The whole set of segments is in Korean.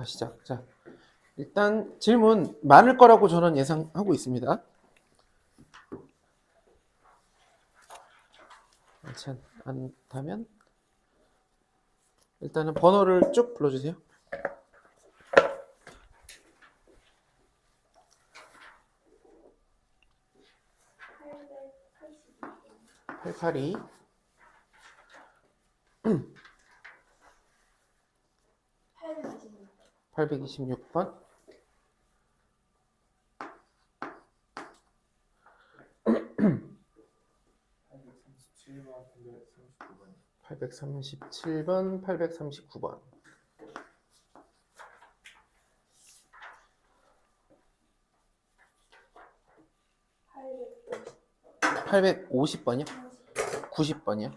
가시죠. 자, 일단 질문 많을 거라고 저는 예상하고 있습니다. 자, 않다면 일단은 번호를 쭉 불러주세요. 882 826번 837번 839번 850번이요? 90번이요?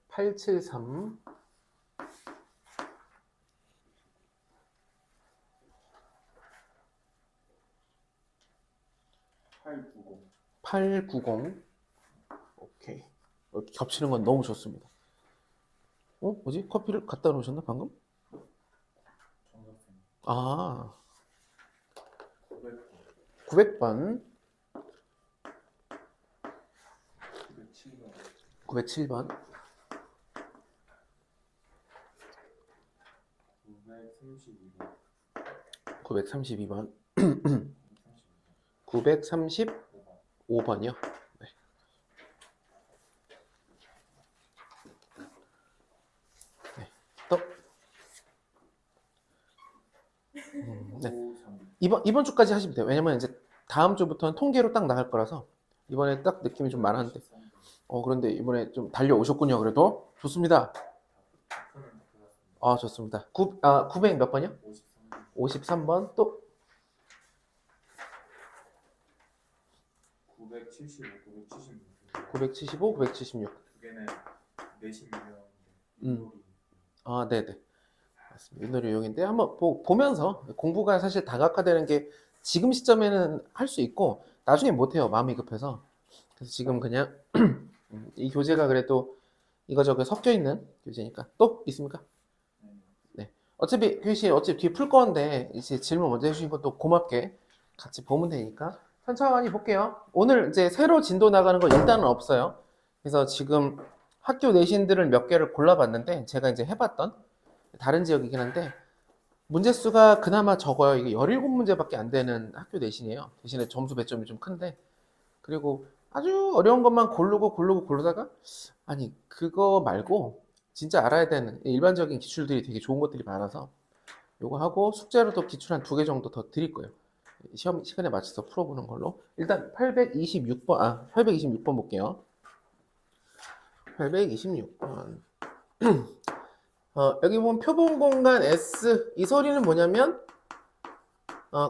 873 890 오케이. 이렇게 겹치는 건 너무 좋습니다. 뭐지? 커피를 갖다 놓으셨나 방금? 아, 900번 907번 932번 935번이요. 네. 네. 또 네. 이번 주까지 하시면 돼요. 왜냐면 이제 다음 주부터는 통계로 딱 나갈 거라서 이번에 딱 느낌이 좀 많았는데 그런데 이번에 좀 달려오셨군요. 그래도 좋습니다. 좋습니다. 900 몇 번이요? 53번 또 975, 976. 두 개는 내신 유형인데. 네네. 맞습니다. 윷놀이 유형인데 한번 보면서 공부가 사실 다각화되는 게 지금 시점에는 할 수 있고 나중에 못해요. 마음이 급해서. 그래서 지금 그냥 이 교재가 그래도 이거저거 섞여 있는 교재니까 또 있습니까? 네. 어차피 교시 어차피 뒤에 풀 건데 이제 질문 먼저 해주신 것도 고맙게 같이 보면 되니까 천천히 볼게요. 오늘 이제 새로 진도 나가는 거 일단은 없어요. 그래서 지금 학교 내신들을 몇 개를 골라봤는데 제가 이제 해봤던 다른 지역이긴 한데 문제 수가 그나마 적어요. 이게 17문제밖에 안 되는 학교 내신이에요. 대신에 점수 배점이 좀 큰데 그리고 아주 어려운 것만 고르다가 아니 그거 말고 진짜 알아야 되는 일반적인 기출들이 되게 좋은 것들이 많아서 요거 하고 숙제로도 기출 한 2개 정도 더 드릴 거예요. 시험 시간에 맞춰서 풀어보는 걸로. 일단 826번 볼게요. 826번 여기 보면 표본 공간 S 이 소리는 뭐냐면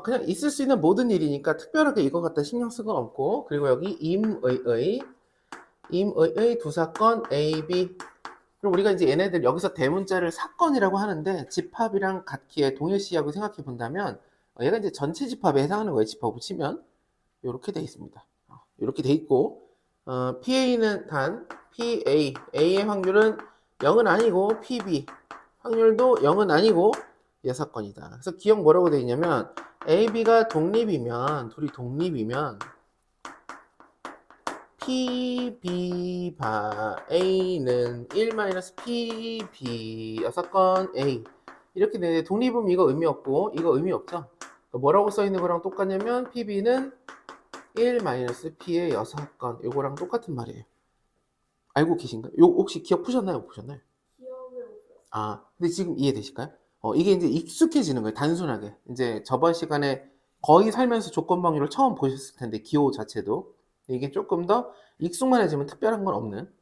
그냥 있을 수 있는 모든 일이니까 특별하게 이거 갖다 신경 쓸 건 없고 그리고 여기 임의의 두 사건 A, B 그럼 우리가 이제 얘네들 여기서 대문자를 사건이라고 하는데 집합이랑 같기에 동일시하고 생각해 본다면 얘가 이제 전체 집합에 해당하는 거예요. 집합 붙이면 이렇게 돼 있습니다. 이렇게 돼 있고 PA는 단 PA A의 확률은 0은 아니고 PB 확률도 0은 아니고 예사건이다. 그래서 기억 뭐라고 돼 있냐면 AB가 독립이면 둘이 독립이면 PB 바 A는 1-PB 여사건 A 이렇게 되는데 독립은 이거 의미 없고 이거 의미 없죠. 뭐라고 써 있는 거랑 똑같냐면 PB는 1-P의 여사건 요거랑 똑같은 말이에요. 알고 계신가요? 요 혹시 기억 푸셨나요? 못 푸셨나요? 기억을 못 했어요. 근데 지금 이해되실까요? 이게 이제 익숙해지는 거예요. 단순하게. 이제 저번 시간에 거의 살면서 조건 방류를 처음 보셨을 텐데 기호 자체도 이게 조금 더 익숙만해지면 특별한 건 없는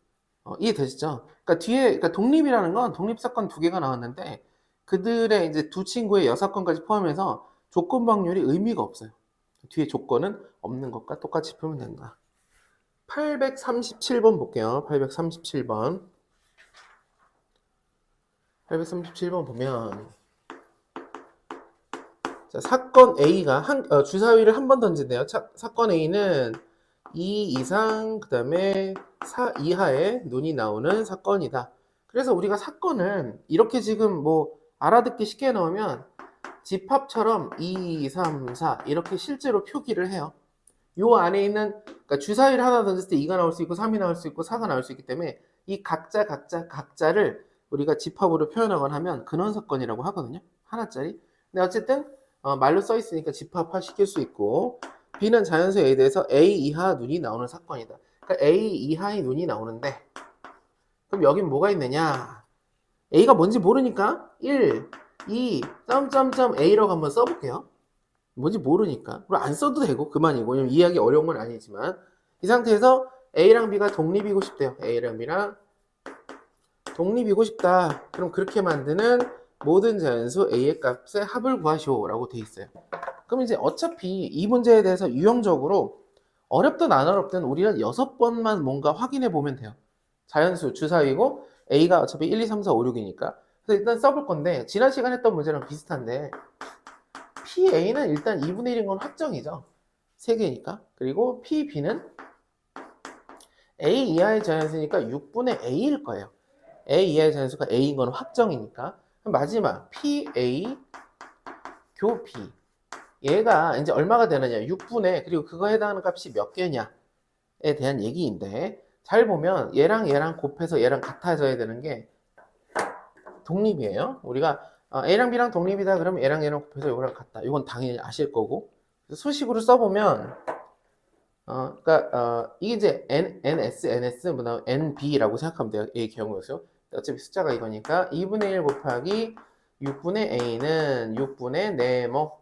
이해되시죠? 그러니까 뒤에 그러니까 독립이라는 건 독립사건 2개가 나왔는데 그들의 이제 두 친구의 여사건까지 포함해서 조건 방류이 의미가 없어요. 뒤에 조건은 없는 것과 똑같이 풀면 된다. 837번 볼게요. 837번. 837번 보면 자, 사건 A가 주사위를 한 번 던진대요. 사건 A는 2 이상 그 다음에 4 이하의 눈이 나오는 사건이다. 그래서 우리가 사건을 이렇게 지금 뭐 알아듣기 쉽게 해놓으면 집합처럼 2, 3, 4 이렇게 실제로 표기를 해요. 요 안에 있는 그러니까 주사위를 하나 던졌을 때 2가 나올 수 있고 3이 나올 수 있고 4가 나올 수 있기 때문에 이 각자를 우리가 집합으로 표현하거나 하면 근원사건이라고 하거든요. 하나짜리. 근데 어쨌든 말로 써 있으니까 집합화 시킬 수 있고 B는 자연수 A에 대해서 A 이하 눈이 나오는 사건이다. 그러니까 A 이하의 눈이 나오는데 그럼 여긴 뭐가 있느냐? A가 뭔지 모르니까 1, 2, 점점점 A라고 한번 써볼게요. 뭔지 모르니까. 그리고 안 써도 되고 그만이고. 왜냐면 이해하기 어려운 건 아니지만 이 상태에서 A랑 B가 독립이고 싶대요. A랑 B랑 독립이고 싶다. 그럼 그렇게 만드는 모든 자연수 A의 값의 합을 구하시오라고 돼 있어요. 그럼 이제 어차피 이 문제에 대해서 유형적으로 어렵든 안 어렵든 우리는 6번만 뭔가 확인해 보면 돼요. 자연수 주사위고 A가 어차피 1, 2, 3, 4, 5, 6이니까. 그래서 일단 써볼 건데 지난 시간 했던 문제랑 비슷한데 PA는 일단 2분의 1인 건 확정이죠. 3개니까. 그리고 PB는 A 이하의 자연수니까 6분의 A일 거예요. A 이하의 자연수가 A인 건 확정이니까. 그럼 마지막 PA 교 B 얘가 이제 얼마가 되느냐 6분의 그리고 그거에 해당하는 값이 몇 개냐에 대한 얘기인데 잘 보면 얘랑 곱해서 얘랑 같아져야 되는 게 독립이에요. 우리가 A랑 B랑 독립이다 그러면 얘랑 곱해서 이거랑 같다. 이건 당연히 아실 거고 수식으로 써보면 그러니까 이게 이제 NS, NS, 뭐 NB라고 생각하면 돼요. A 경우에서 어차피 숫자가 이거니까 2분의 1 곱하기 6분의 A는 6분의 네모.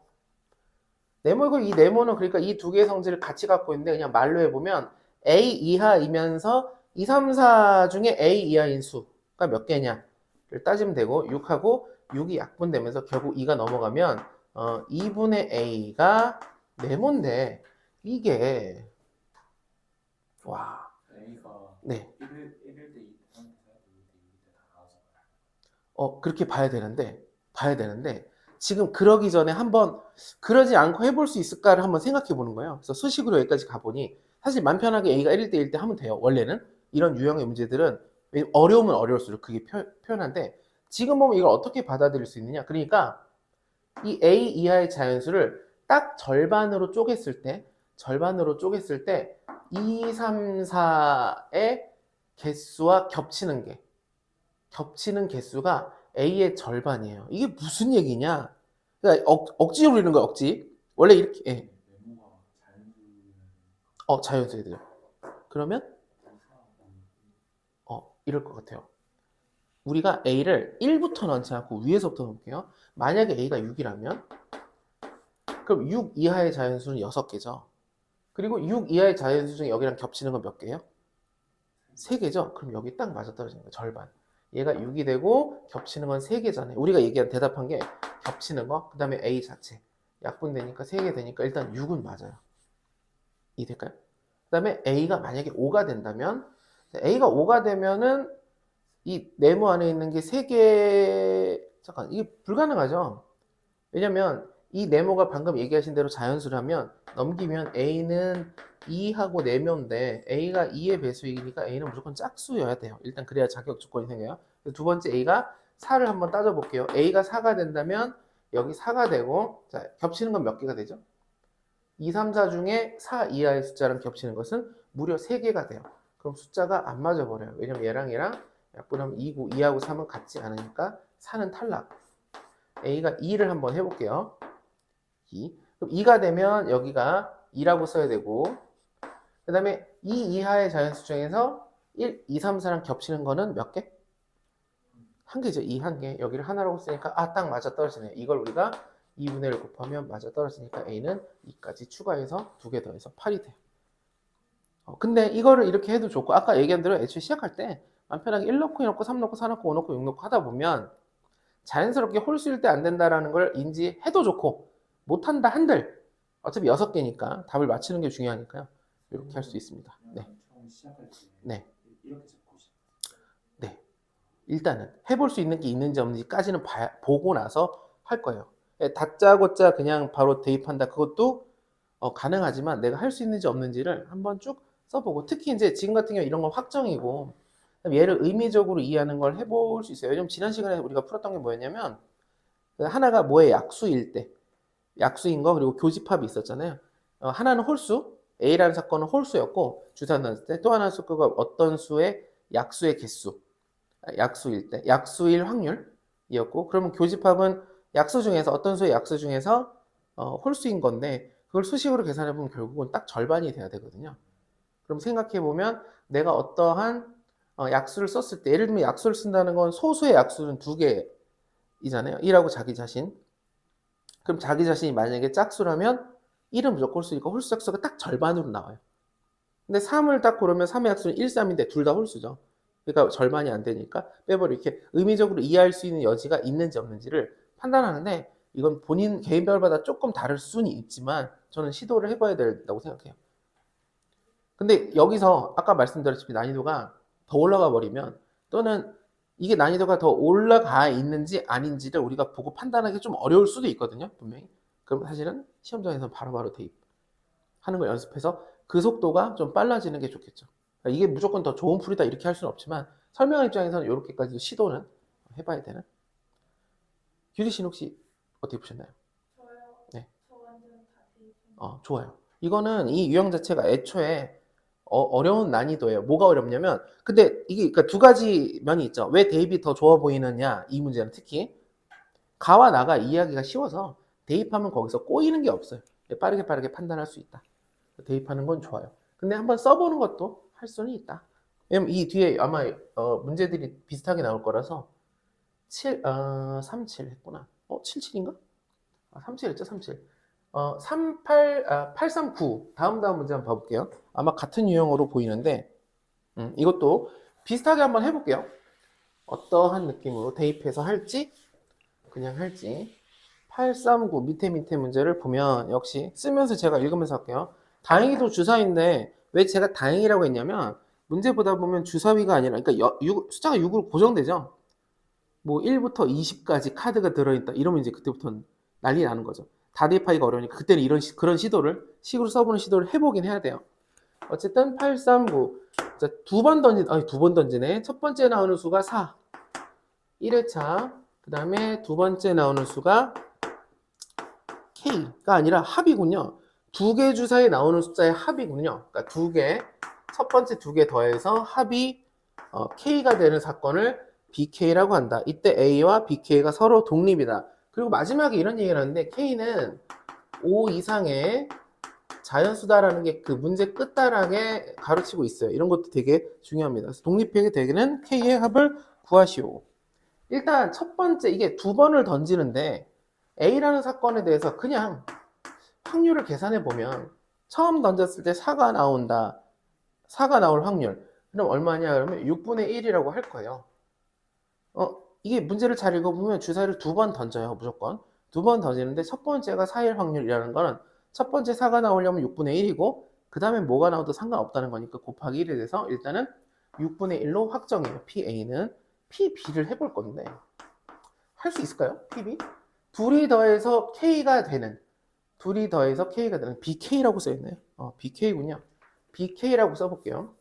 네모이고 이 네모는 그러니까 이 두 개의 성질을 같이 갖고 있는데 그냥 말로 해보면 A 이하이면서 2, 3, 4 중에 A 이하인 수가 몇 개냐를 따지면 되고 6하고 6이 약분되면서 결국 2가 넘어가면 2분의 A가 네모인데 이게 와, A가 네. 1일 때 2, 2일 때 2일 때 다 나오잖아요. 그렇게 봐야 되는데 지금 그러기 전에 한번 그러지 않고 해볼 수 있을까를 한번 생각해 보는 거예요. 그래서 수식으로 여기까지 가보니 사실 맘 편하게 A가 1일 때 1대 하면 돼요. 원래는 이런 유형의 문제들은 어려우면 어려울수록 그게 표현한데 지금 보면 이걸 어떻게 받아들일 수 있느냐? 그러니까 이 A 이하의 자연수를 딱 절반으로 쪼갰을 때 2, 3, 4의 개수와 겹치는 개수가 A의 절반이에요. 이게 무슨 얘기냐? 그러니까 억지로 그리는 거야, 억지. 원래 이렇게, 예. 네모가 자연수는 자연수야 되죠. 그러면, 이럴 것 같아요. 우리가 A를 1부터 넣지 않고 위에서부터 넣을게요. 만약에 A가 6이라면, 그럼 6 이하의 자연수는 6개죠. 그리고 6 이하의 자연수 중에 여기랑 겹치는 건 몇 개예요? 3개죠? 그럼 여기 딱 맞아떨어지는 거예요, 절반. 얘가 6이 되고 겹치는 건 3개잖아요. 우리가 대답한 게 겹치는 거, 그 다음에 A 자체. 약분되니까 3개 되니까 일단 6은 맞아요. 이해될까요? 그 다음에 A가 만약에 5가 된다면 A가 5가 되면은 이 네모 안에 있는 게 3개, 잠깐, 이게 불가능하죠? 왜냐면 이 네모가 방금 얘기하신 대로 자연수라면 넘기면 A는 2하고 네모인데 A가 2의 배수이니까 A는 무조건 짝수여야 돼요. 일단 그래야 자격 조건이 생겨요. 두 번째 A가 4를 한번 따져볼게요. A가 4가 된다면 여기 4가 되고 자, 겹치는 건 몇 개가 되죠? 2, 3, 4 중에 4 이하의 숫자랑 겹치는 것은 무려 3개가 돼요. 그럼 숫자가 안 맞아버려요. 왜냐면 얘랑 약분하면 2고 2하고 3은 같지 않으니까 4는 탈락. A가 2를 한번 해볼게요. 2. 그럼 2가 되면 여기가 2라고 써야 되고 그 다음에 2 이하의 자연수 중에서 1, 2, 3, 4랑 겹치는 거는 몇 개? 한 개죠. 2 한 개. 여기를 하나라고 쓰니까 딱 맞아 떨어지네요. 이걸 우리가 2분의 1 곱하면 맞아 떨어지니까 A는 2까지 추가해서 2개 더해서 8이 돼요. 근데 이거를 이렇게 해도 좋고 아까 얘기한 대로 애초에 시작할 때 맘 편하게 1 넣고 2 넣고 3 넣고 4 넣고 5 넣고 6 넣고 하다 보면 자연스럽게 홀수일 때 안 된다라는 걸 인지해도 좋고 못한다 한들 어차피 6개니까 답을 맞추는 게 중요하니까요. 이렇게 할 수 있습니다. 네. 처음 시작할 때 네. 이렇게 잡고 시작. 네. 일단은 해볼 수 있는 게 있는지 없는지까지는 보고 나서 할 거예요. 다짜고짜 그냥 바로 대입한다. 그것도 가능하지만 내가 할 수 있는지 없는지를 한번 쭉 써보고, 특히 이제 지금 같은 경우 이런 건 확정이고 얘를 의미적으로 이해하는 걸 해볼 수 있어요. 왜냐면 지난 시간에 우리가 풀었던 게 뭐였냐면 그 하나가 뭐의 약수일 때, 약수인 거, 그리고 교집합이 있었잖아요. 하나는 홀수, A라는 사건은 홀수였고 주사를 놨을 때, 또 하나의 수가 어떤 수의 약수의 개수, 약수일 때, 약수일 확률이었고, 그러면 교집합은 약수 중에서 어떤 수의 약수 중에서 홀수인 건데, 그걸 수식으로 계산해 보면 결국은 딱 절반이 돼야 되거든요. 그럼 생각해 보면 내가 어떠한 약수를 썼을 때, 예를 들면 약수를 쓴다는 건 소수의 약수는 두 개이잖아요. 1하고 자기 자신. 그럼 자기 자신이 만약에 짝수라면 1은 무조건 홀수니까 홀수 짝수가 딱 절반으로 나와요. 근데 3을 딱 고르면 3의 약수는 1, 3인데 둘 다 홀수죠. 그러니까 절반이 안 되니까 빼버려. 이렇게 의미적으로 이해할 수 있는 여지가 있는지 없는지를 판단하는데, 이건 본인 개인별마다 조금 다를 수는 있지만 저는 시도를 해봐야 된다고 생각해요. 근데 여기서 아까 말씀드렸듯이 난이도가 더 올라가 버리면, 또는 이게 난이도가 더 올라가 있는지 아닌지를 우리가 보고 판단하기 좀 어려울 수도 있거든요, 분명히. 그럼 사실은 시험장에서 바로바로 대입하는 걸 연습해서 그 속도가 좀 빨라지는 게 좋겠죠. 그러니까 이게 무조건 더 좋은 풀이다 이렇게 할 수는 없지만 설명할 입장에서는 이렇게까지 시도는 해봐야 되는. 규리 씨는 혹시 어떻게 보셨나요? 저요. 네. 저 완전 다 대입. 좋아요. 이거는 이 유형 자체가 애초에 어려운 난이도예요. 뭐가 어렵냐면, 근데 이게 그러니까 두 가지 면이 있죠. 왜 대입이 더 좋아 보이느냐, 이 문제는 특히 가와 나가 이해하기가 쉬워서 대입하면 거기서 꼬이는 게 없어요. 빠르게 빠르게 판단할 수 있다. 대입하는 건 좋아요. 근데 한번 써보는 것도 할 수는 있다. 왜냐면 이 뒤에 아마 문제들이 비슷하게 나올 거라서 37 했구나. 77인가? 37 했죠, 37. 839 다음 문제 한번 봐볼게요. 아마 같은 유형으로 보이는데 이것도 비슷하게 한번 해볼게요. 어떠한 느낌으로 대입해서 할지 그냥 할지. 839 밑에 문제를 보면 역시 쓰면서 제가 읽으면서 할게요. 다행히도 주사위인데 왜 제가 다행이라고 했냐면, 문제 보다 보면 주사위가 아니라, 그러니까 숫자가 6으로 고정되죠. 뭐 1부터 20까지 카드가 들어있다 이러면 이제 그때부터는 난리 나는 거죠. 다 대입하기가 어려우니까 그때는 그런 식으로 써보는 시도를 해보긴 해야 돼요. 어쨌든 839. 자, 두 번 던지네. 첫 번째 나오는 수가 4. 1회차. 그 다음에 두 번째 나오는 수가 K가 아니라 합이군요. 두 개 주사에 나오는 숫자의 합이군요. 그러니까 첫 번째 두 개 더해서 합이 K가 되는 사건을 BK라고 한다. 이때 A와 BK가 서로 독립이다. 그리고 마지막에 이런 얘기를 하는데, K는 5 이상의 자연수다라는 게 그 문제 끝단락에 가르치고 있어요. 이런 것도 되게 중요합니다. 그래서 독립하게 되는 K의 합을 구하시오. 일단 첫 번째, 이게 두 번을 던지는데 A라는 사건에 대해서 그냥 확률을 계산해 보면, 처음 던졌을 때 4가 나온다. 4가 나올 확률. 그럼 얼마냐? 그러면 6분의 1이라고 할 거예요. 이게 문제를 잘 읽어보면 주사위를 두 번 던져요, 무조건. 두 번 던지는데 첫 번째가 4일 확률이라는 거는 첫 번째 4가 나오려면 6분의 1이고 그 다음에 뭐가 나와도 상관없다는 거니까 곱하기 1이 돼서 일단은 6분의 1로 확정해요. PA는 PB를 해볼 건데 할 수 있을까요? PB? 둘이 더해서 K가 되는 BK라고 써있네요. BK군요. BK라고 써볼게요.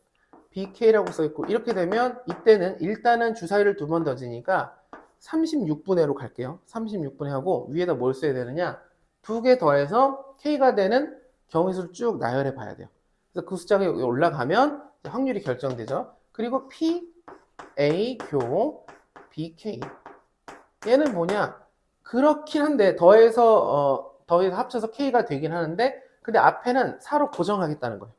BK라고 써있고, 이렇게 되면 이때는 일단은 주사위를 두 번 던지니까 36분의 1로 갈게요. 36분의 하고 위에다 뭘 써야 되느냐, 두 개 더해서 K가 되는 경우수를 쭉 나열해 봐야 돼요. 그래서 그 숫자가 여기 올라가면 확률이 결정되죠. 그리고 P, A, 교, BK. 얘는 뭐냐, 그렇긴 한데 더해서 합쳐서 K가 되긴 하는데, 근데 앞에는 4로 고정하겠다는 거예요.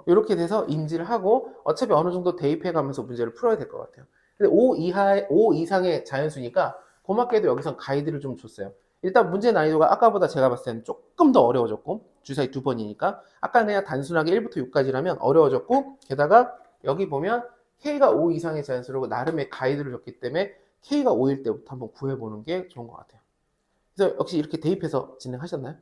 이렇게 돼서 인지를 하고 어차피 어느 정도 대입해 가면서 문제를 풀어야 될 것 같아요. 근데 5 이상의 자연수니까 고맙게도 여기서 가이드를 좀 줬어요. 일단 문제 난이도가 아까보다 제가 봤을 때는 조금 더 어려워졌고, 주사위 두 번이니까 아까 그냥 단순하게 1부터 6까지라면 어려워졌고, 게다가 여기 보면 K가 5 이상의 자연수라고 나름의 가이드를 줬기 때문에 K가 5일 때부터 한번 구해보는 게 좋은 것 같아요. 그래서 역시 이렇게 대입해서 진행하셨나요?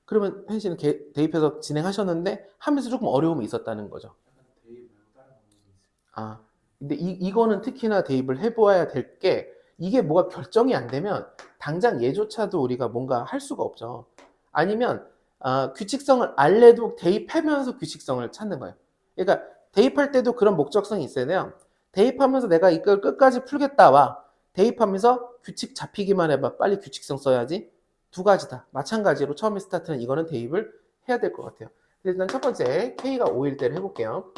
그러면 현 씨는 대입해서 진행하셨는데 하면서 조금 어려움이 있었다는 거죠. 약간 대입 말고 다른 방법이 있어요. 근데 이거는 특히나 대입을 해보아야 될 게, 이게 뭐가 결정이 안 되면 당장 얘조차도 우리가 뭔가 할 수가 없죠. 아니면 규칙성을 알래도 대입하면서 규칙성을 찾는 거예요. 그러니까 대입할 때도 그런 목적성이 있어야 돼요. 대입하면서 내가 이걸 끝까지 풀겠다와 대입하면서 규칙 잡히기만 해봐. 빨리 규칙성 써야지. 두 가지다. 마찬가지로 처음에 스타트는 이거는 대입을 해야 될 것 같아요. 일단 첫 번째 K가 5일 때를 해볼게요.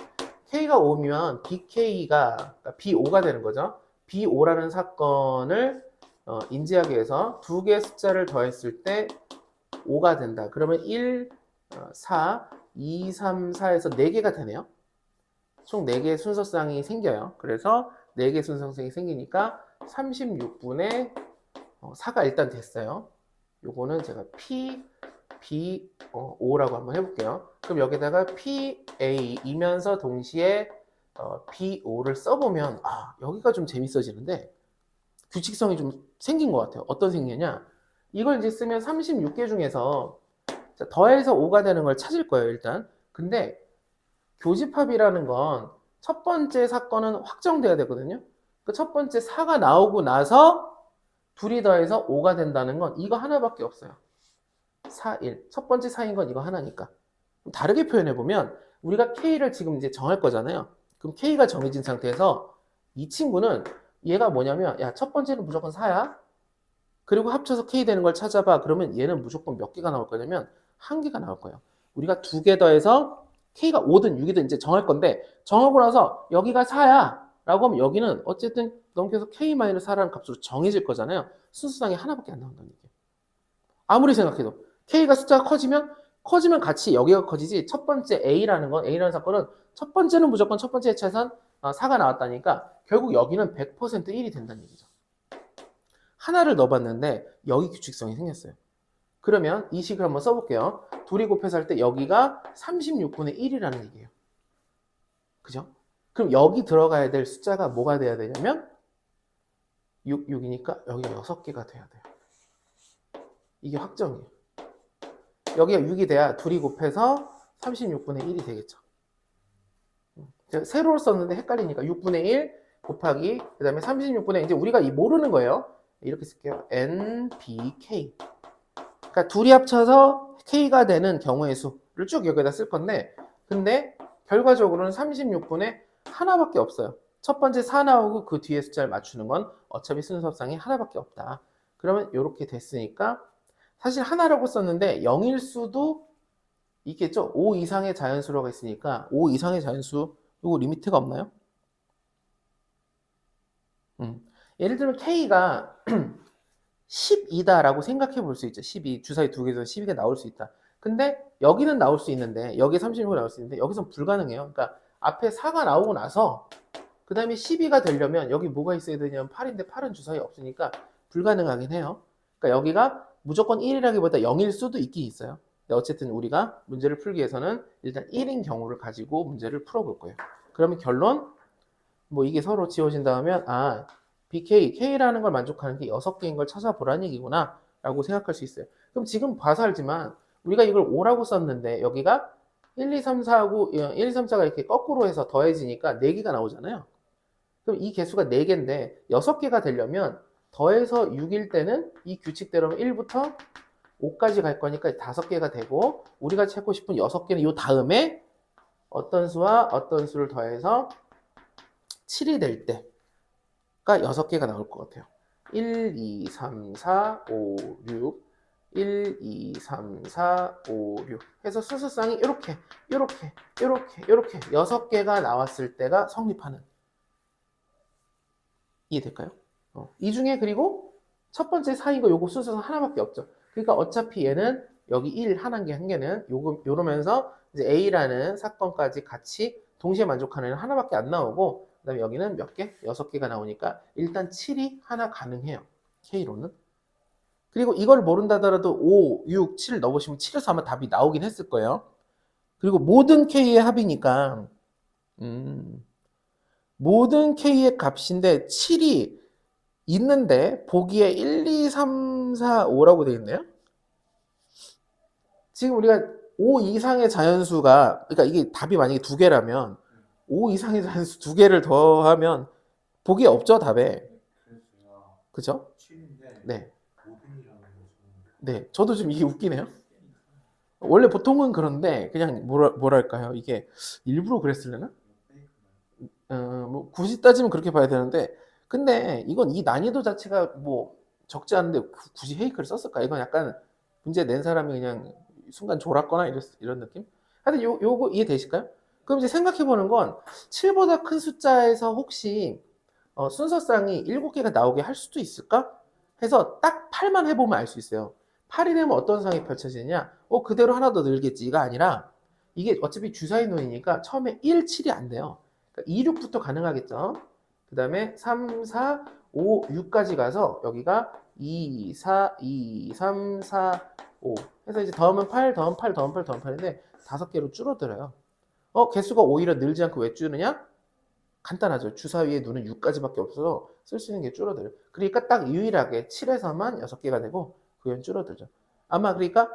K가 5면 BK가 B5가 되는 거죠. B5라는 사건을 인지하기 위해서 두 개의 숫자를 더했을 때 5가 된다. 그러면 1, 4, 2, 3, 4에서 4개가 되네요. 총 4개의 순서쌍이 생겨요. 그래서 4개의 순서쌍이 생기니까 36분의 4가 일단 됐어요. 요거는 제가 P, B, 5라고 한번 해볼게요. 그럼 여기다가 PA이면서 동시에 B5를 써보면 여기가 좀 재밌어지는데 규칙성이 좀 생긴 것 같아요. 어떤 생기냐? 이걸 이제 쓰면 36개 중에서 더해서 5가 되는 걸 찾을 거예요, 일단. 근데 교집합이라는 건 첫 번째 사건은 확정돼야 되거든요. 그 첫 번째 4가 나오고 나서 둘이 더해서 5가 된다는 건 이거 하나밖에 없어요. 4, 1. 첫 번째 4인 건 이거 하나니까. 다르게 표현해보면 우리가 K를 지금 이제 정할 거잖아요. 그럼 K가 정해진 상태에서 이 친구는 얘가 뭐냐면 야, 첫 번째는 무조건 4야. 그리고 합쳐서 K 되는 걸 찾아봐. 그러면 얘는 무조건 몇 개가 나올 거냐면 한 개가 나올 거예요. 우리가 2개 더해서 K가 5든 6이든 이제 정할 건데 정하고 나서 여기가 4야 라고 하면 여기는 어쨌든 넘겨서 K-4라는 값으로 정해질 거잖아요. 순수상이 하나밖에 안 나온다는 얘기예요. 아무리 생각해도 K가 숫자가 커지면 같이 여기가 커지지. 첫 번째 A라는 사건은 첫 번째는 무조건 첫 번째 해체선 4가 나왔다니까 결국 여기는 100% 1이 된다는 얘기죠. 하나를 넣어봤는데 여기 규칙성이 생겼어요. 그러면 이 식을 한번 써볼게요. 둘이 곱해서 할 때 여기가 36분의 1이라는 얘기예요. 그죠? 그럼 여기 들어가야 될 숫자가 뭐가 돼야 되냐면 6이니까 여기가 6개가 돼야 돼요. 이게 확정이에요. 여기가 6이 돼야 둘이 곱해서 36분의 1이 되겠죠. 제가 세로를 썼는데 헷갈리니까 6분의 1 곱하기 그 다음에 36분의 이제 우리가 모르는 거예요. 이렇게 쓸게요. NBK. 그러니까 둘이 합쳐서 K가 되는 경우의 수를 쭉 여기다 쓸 건데 근데 결과적으로는 36분의 하나밖에 없어요. 첫 번째 4 나오고 그 뒤에 숫자를 맞추는 건 어차피 순서상이 하나밖에 없다. 그러면 이렇게 됐으니까 사실 하나라고 썼는데 0일 수도 있겠죠. 5 이상의 자연수라고 했으니까 5 이상의 자연수 이거 리미트가 없나요? 예를 들면 K가 12다라고 생각해 볼 수 있죠. 12 주사위 두 개에서 12가 나올 수 있다. 근데 여기는 나올 수 있는데 여기 36이 나올 수 있는데 여기선 불가능해요. 그러니까 앞에 4가 나오고 나서 그 다음에 12가 되려면 여기 뭐가 있어야 되냐면 8인데 8은 주사위 없으니까 불가능하긴 해요. 그러니까 여기가 무조건 1이라기보다 0일 수도 있긴 있어요. 근데 어쨌든 우리가 문제를 풀기 위해서는 일단 1인 경우를 가지고 문제를 풀어볼 거예요. 그러면 결론 뭐 이게 서로 지워진다면 BK, K라는 걸 만족하는 게 6개인 걸 찾아보라는 얘기구나 라고 생각할 수 있어요. 그럼 지금 봐서 알지만 우리가 이걸 5라고 썼는데 여기가 1, 2, 3, 4하고 1, 2, 3, 4가 이렇게 거꾸로 해서 더해지니까 4개가 나오잖아요. 그럼 이 개수가 4개인데 6개가 되려면 더해서 6일 때는 이 규칙대로면 1부터 5까지 갈 거니까 5개가 되고 우리가 찾고 싶은 6개는 이 다음에 어떤 수와 어떤 수를 더해서 7이 될 때가 6개가 나올 것 같아요. 1, 2, 3, 4, 5, 6 1, 2, 3, 4, 5, 6 해서 순서쌍이 이렇게 6개가 나왔을 때가 성립하는 이해될까요? 이 중에 그리고 첫 번째 4인 거 요거 순서상 하나밖에 없죠. 그러니까 어차피 얘는 여기 1 한 개는 요러면서 이제 A라는 사건까지 같이 동시에 만족하는 애는 하나밖에 안 나오고 그 다음에 여기는 몇 개? 6개가 나오니까 일단 7이 하나 가능해요. K로는. 그리고 이걸 모른다더라도 5, 6, 7 넣어보시면 7에서 아마 답이 나오긴 했을 거예요. 그리고 모든 K의 합이니까 모든 K의 값인데 7이 있는데 보기에 1, 2, 3, 4, 5라고 되어 있네요. 지금 우리가 5 이상의 자연수가 그러니까 이게 답이 만약에 2개라면 5 이상의 자연수 2개를 더하면 보기에 없죠 답에. 그래서 제가 그죠? 7인데 네. 5등이라는 거죠. 네. 저도 좀 이게 웃기네요. 원래 보통은 그런데 그냥 뭐랄까요? 이게 일부러 그랬으려나? 뭐 굳이 따지면 그렇게 봐야 되는데 근데 이건 이 난이도 자체가 뭐 적지 않은데 굳이 페이크를 썼을까? 이건 약간 문제 낸 사람이 그냥 순간 졸았거나 이런 느낌? 하여튼 요거 이해되실까요? 그럼 이제 생각해 보는 건 7보다 큰 숫자에서 혹시 순서상이 7개가 나오게 할 수도 있을까? 해서 딱 8만 해보면 알 수 있어요. 8이 되면 어떤 상황이 펼쳐지냐? 그대로 하나 더 늘겠지가 아니라 이게 어차피 주사위 논이니까 처음에 1, 7이 안 돼요. 그러니까 2, 6부터 가능하겠죠. 그 다음에 3, 4, 5, 6까지 가서 여기가 2, 4, 2, 3, 4, 5 해서 이제 더하면 8, 더하면 8, 더하면 8, 더하면 8인데 5개로 줄어들어요. 개수가 오히려 늘지 않고 왜 줄느냐? 간단하죠. 주사위에 눈은 6까지밖에 없어서 쓸 수 있는 게 줄어들어요. 그러니까 딱 유일하게 7에서만 6개가 되고 그 외엔 줄어들죠. 아마 그러니까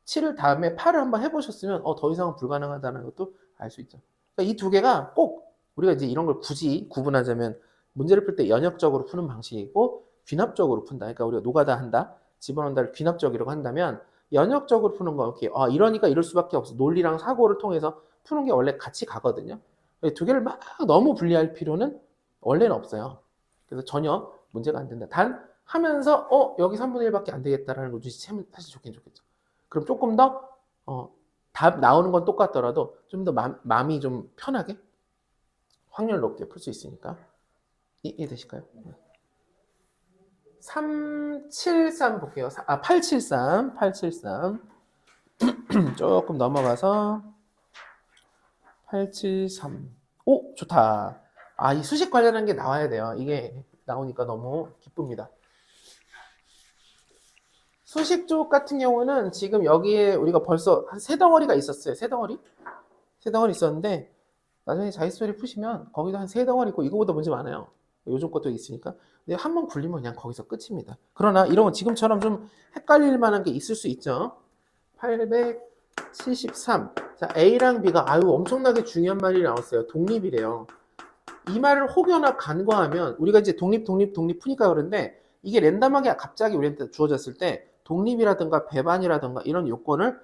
7을 다음에 8을 한번 해보셨으면 더 이상은 불가능하다는 것도 알 수 있죠. 그러니까 이 두 개가 꼭 우리가 이제 이런 걸 굳이 구분하자면 문제를 풀 때 연역적으로 푸는 방식이고 귀납적으로 푼다. 그러니까 우리가 노가다 한다, 집어넣는다를 귀납적이라고 한다면 연역적으로 푸는 거 이렇게 이러니까 이럴 수밖에 없어. 논리랑 사고를 통해서 푸는 게 원래 같이 가거든요. 두 개를 막 너무 분리할 필요는 원래는 없어요. 그래서 전혀 문제가 안 된다. 단 하면서 여기 3분의 1밖에 안 되겠다라는 걸 눈치채면 사실 좋긴 좋겠죠. 그럼 조금 더 답 나오는 건 똑같더라도 좀 더 마음이 좀 편하게 확률 높게 풀 수 있으니까 이해되실까요? 373 볼게요. 873 조금 넘어가서 873 오, 좋다. 이 수식 관련한 게 나와야 돼요. 이게 나오니까 너무 기쁩니다. 수식 쪽 같은 경우는 지금 여기에 우리가 벌써 한 세 덩어리가 있었어요. 세 덩어리 있었는데 나중에 자기소리 푸시면 거기도 한 세 덩어리 있고 이거보다 문제 많아요. 요즘 것도 있으니까. 근데 한 번 굴리면 그냥 거기서 끝입니다. 그러나 이런 건 지금처럼 좀 헷갈릴 만한 게 있을 수 있죠. 873. 자, A랑 B가 엄청나게 중요한 말이 나왔어요. 독립이래요. 이 말을 혹여나 간과하면 우리가 이제 독립 푸니까 그런데 이게 랜덤하게 갑자기 우리한테 주어졌을 때 독립이라든가 배반이라든가 이런 요건을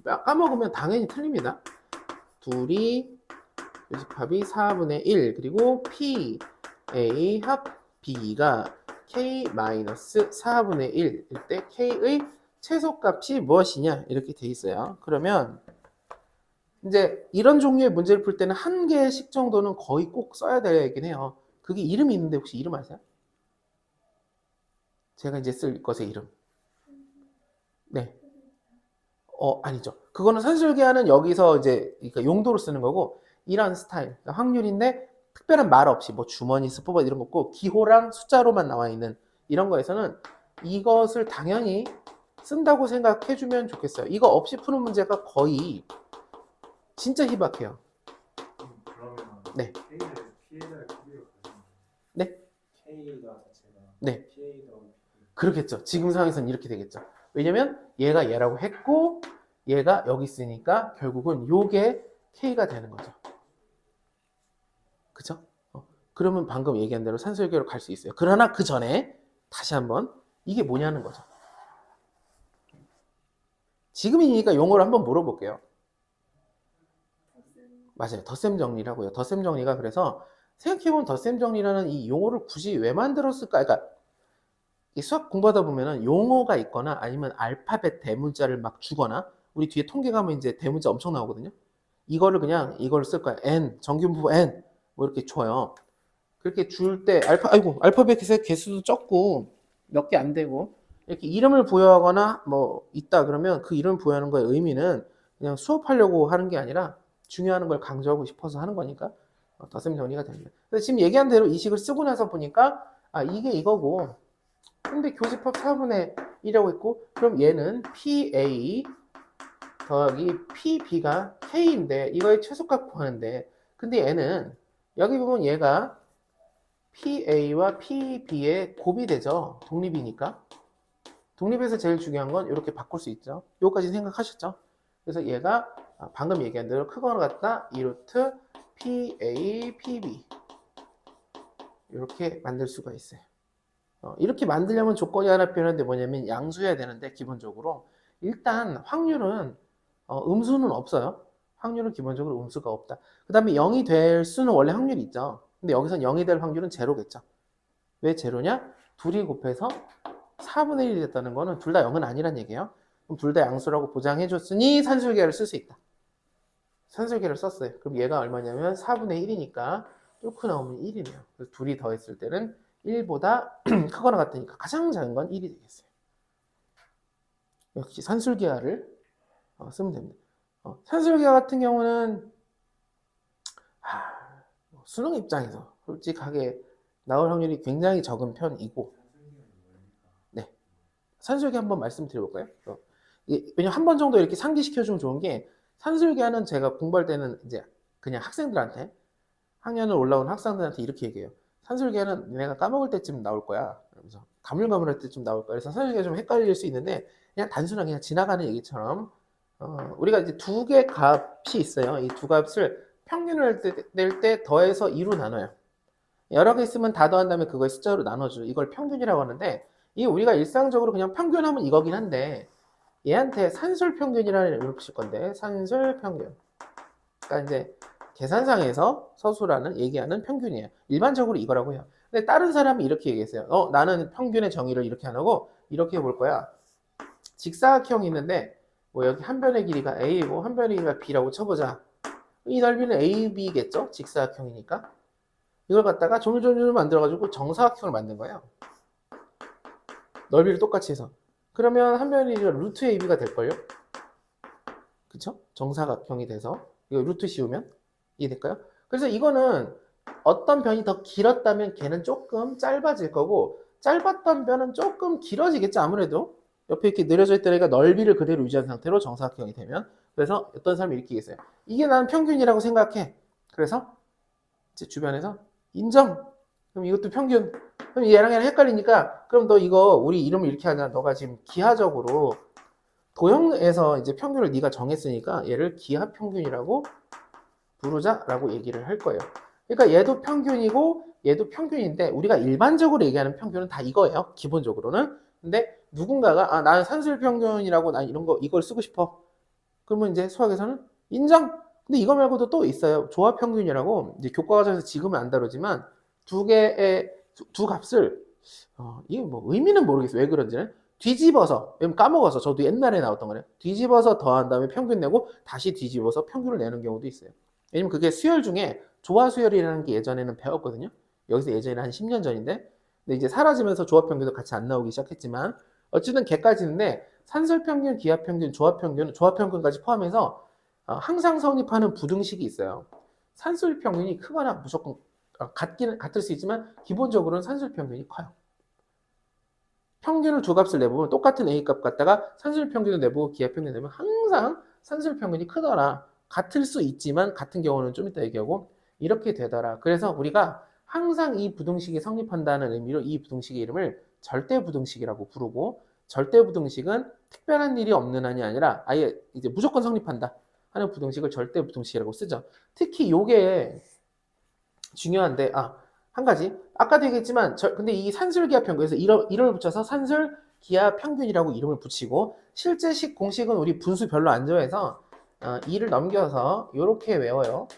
까먹으면 당연히 틀립니다. 둘이 요집합이 4분의 1 그리고 P, A 합 B가 K-4분의 1일 때 K의 최소값이 무엇이냐 이렇게 돼 있어요. 그러면 이제 이런 종류의 문제를 풀 때는 한 개씩 정도는 거의 꼭 써야 되긴 해요. 그게 이름이 있는데 혹시 이름 아세요? 제가 이제 쓸 것의 이름. 네. 아니죠. 그거는 산술계하는 여기서 이제 그러니까 용도로 쓰는 거고 이런 스타일, 그러니까 확률인데 특별한 말 없이 뭐 주머니, 스포버 이런 거 없고 기호랑 숫자로만 나와 있는 이런 거에서는 이것을 당연히 쓴다고 생각해주면 좋겠어요. 이거 없이 푸는 문제가 거의 진짜 희박해요. 그러면 네. K를 피해자를 P로 가지면 네. K가 자체가 네. PA 더하기 그렇겠죠. 지금 상황에서는 이렇게 되겠죠. 왜냐면 얘가 얘라고 했고 얘가 여기 있으니까 결국은 요게 K가 되는 거죠. 그쵸? 그러면 방금 얘기한 대로 산술계로 갈 수 있어요. 그러나 그 전에 다시 한번 이게 뭐냐는 거죠. 지금이니까 용어를 한번 물어볼게요. 맞아요. 덧셈 정리라고요. 덧셈 정리가 그래서 생각해보면 덧셈 정리라는 이 용어를 굳이 왜 만들었을까? 그러니까 이 수학 공부하다 보면은 용어가 있거나 아니면 알파벳 대문자를 막 주거나 우리 뒤에 통계 가면 이제 대문자 엄청 나오거든요. 이거를 그냥 이걸 쓸 거야. n 정규분포 n 뭐 이렇게 줘요. 그렇게 줄 때 알파벳의 개수도 적고 몇 개 안 되고 이렇게 이름을 부여하거나 뭐 있다 그러면 그 이름을 부여하는 거의 의미는 그냥 수업하려고 하는 게 아니라 중요한 걸 강조하고 싶어서 하는 거니까 덧셈 정리가 됩니다. 그래서 지금 얘기한 대로 이 식을 쓰고 나서 보니까 이게 이거고 근데 교집합 4분의 1이라고 했고 그럼 얘는 PA 더하기 PB가 K인데 이거의 최소값 구하는데 근데 얘는 여기 보면 얘가 PA와 PB의 곱이 되죠. 독립이니까. 독립에서 제일 중요한 건 이렇게 바꿀 수 있죠. 요까지 생각하셨죠? 그래서 얘가 방금 얘기한 대로 크거나 같다 2루트 PA, PB 이렇게 만들 수가 있어요. 이렇게 만들려면 조건이 하나 필요한데 뭐냐면 양수해야 되는데 기본적으로 일단 확률은 음수는 없어요. 확률은 기본적으로 음수가 없다. 그 다음에 0이 될 수는 원래 확률이 있죠. 근데 여기선 0이 될 확률은 제로겠죠. 왜 제로냐? 둘이 곱해서 4분의 1이 됐다는 거는 둘 다 0은 아니란 얘기예요. 그럼 둘 다 양수라고 보장해줬으니 산술계를 쓸 수 있다. 산술계를 썼어요. 그럼 얘가 얼마냐면 4분의 1이니까 뚫고 나오면 1이네요. 그래서 둘이 더했을 때는 1보다 크거나 같으니까 가장 작은 건 1이 되겠어요. 역시 산술계를 쓰면 됩니다. 산술계 같은 경우는 수능 입장에서 솔직하게 나올 확률이 굉장히 적은 편이고, 네, 산술계 한번 말씀드려볼까요? 왜냐면 한 번 정도 이렇게 상기시켜주면 좋은 게, 산술계는 제가 공부할 때는 이제 그냥 학생들한테, 학년을 올라온 학생들한테 이렇게 얘기해요. 산술계는 내가 까먹을 때쯤 나올 거야. 그러면서 가물가물할 때쯤 나올 거야. 그래서 산술계가 좀 헷갈릴 수 있는데 그냥 단순하게 그냥 지나가는 얘기처럼 우리가 이제 두 개 값이 있어요. 이 두 값을 평균을 낼 때 더해서 2로 나눠요. 여러 개 있으면 다 더한 다음에 그걸 숫자로 나눠줘. 이걸 평균이라고 하는데 이게 우리가 일상적으로 그냥 평균하면 이거긴 한데 얘한테 산술평균이라는 이름을 붙일 건데 산술평균. 그러니까 이제 계산상에서 서술하는 얘기하는 평균이에요. 일반적으로 이거라고 해요. 근데 다른 사람이 이렇게 얘기했어요. 나는 평균의 정의를 이렇게 안 하고 이렇게 해볼 거야. 직사각형이 있는데 뭐 여기 한 변의 길이가 A이고 한 변의 길이가 B라고 쳐보자. 이 넓이는 AB겠죠? 직사각형이니까. 이걸 갖다가 조물조물 만들어가지고 정사각형을 만든 거예요. 넓이를 똑같이 해서. 그러면 한 변의 길이가 루트 AB가 될걸요? 그쵸? 정사각형이 돼서. 이거 루트 씌우면 이해될까요? 그래서 이거는 어떤 변이 더 길었다면 걔는 조금 짧아질 거고 짧았던 변은 조금 길어지겠죠. 아무래도 옆에 이렇게 느려져 있던 애가 넓이를 그대로 유지한 상태로 정사각형이 되면. 그래서 어떤 사람이 이렇게 얘기했어요. 이게 나는 평균이라고 생각해. 그래서 이제 주변에서 인정. 그럼 이것도 평균. 그럼 얘랑 헷갈리니까 그럼 너 이거 우리 이름을 이렇게 하자. 너가 지금 기하적으로 도형에서 이제 평균을 네가 정했으니까 얘를 기하 평균이라고 부르자라고 얘기를 할 거예요. 그러니까 얘도 평균이고 얘도 평균인데 우리가 일반적으로 얘기하는 평균은 다 이거예요. 기본적으로는. 근데 누군가가 나는 산술 평균이라고 난 이걸 쓰고 싶어. 그러면 이제 수학에서는 인정. 근데 이거 말고도 또 있어요. 조합 평균이라고 이제 교과 과정에서 지금은 안 다루지만 두 개의 두 값을 이게 뭐 의미는 모르겠어요. 왜 그런지는. 뒤집어서, 왜냐면 까먹어서 저도 옛날에 나왔던 거예요. 뒤집어서 더한 다음에 평균 내고 다시 뒤집어서 평균을 내는 경우도 있어요. 왜냐면 그게 수열 중에 조화수열이라는 게 예전에는 배웠거든요. 여기서 예전에 한 10년 전인데 근데 이제 사라지면서 조합평균도 같이 안 나오기 시작했지만 어쨌든 걔까지인데 산술평균, 기하평균, 조합평균까지 포함해서 항상 성립하는 부등식이 있어요. 산술평균이 크거나 무조건 같을 수 있지만 기본적으로는 산술평균이 커요. 평균을 두 값을 내보면 똑같은 A값 갖다가 산술평균을 내보고 기하평균을 내면 항상 산술평균이 크더라. 같을 수 있지만 같은 경우는 좀 이따 얘기하고 이렇게 되더라. 그래서 우리가 항상 이 부등식이 성립한다는 의미로 이 부등식의 이름을 절대부등식이라고 부르고 절대부등식은 특별한 일이 없는 한이 아니라 아예 이제 무조건 성립한다 하는 부등식을 절대부등식이라고 쓰죠. 특히 요게 중요한데 한 가지 아까도 얘기했지만 근데 이 산술기하평균에서 이름을 붙여서 산술기하평균이라고 이름을 붙이고 실제식 공식은 우리 분수 별로 안 좋아해서 2를 넘겨서 이렇게 외워요.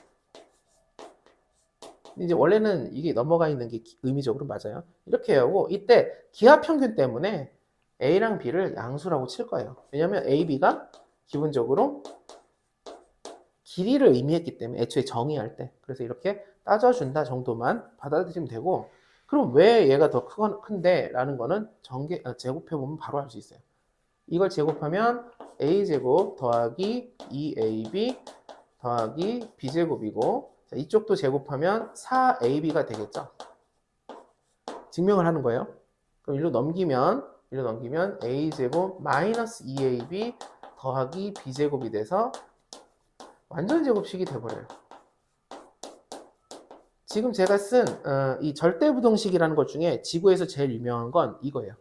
이제 원래는 이게 넘어가 있는 게 의미적으로 맞아요. 이렇게 외우고 이때 기하평균 때문에 A랑 B를 양수라고 칠 거예요. 왜냐하면 A, B가 기본적으로 길이를 의미했기 때문에 애초에 정의할 때 그래서 이렇게 따져준다 정도만 받아들이면 되고 그럼 왜 얘가 더 큰데? 라는 거는 제곱해보면 바로 알 수 있어요. 이걸 제곱하면 A제곱 더하기 2AB 더하기 B제곱이고 이쪽도 제곱하면 4AB가 되겠죠. 증명을 하는 거예요. 그럼 일로 넘기면 A제곱 마이너스 2AB 더하기 B제곱이 돼서 완전 제곱식이 돼버려요. 지금 제가 쓴 이 절대부등식이라는 것 중에 지구에서 제일 유명한 건 이거예요.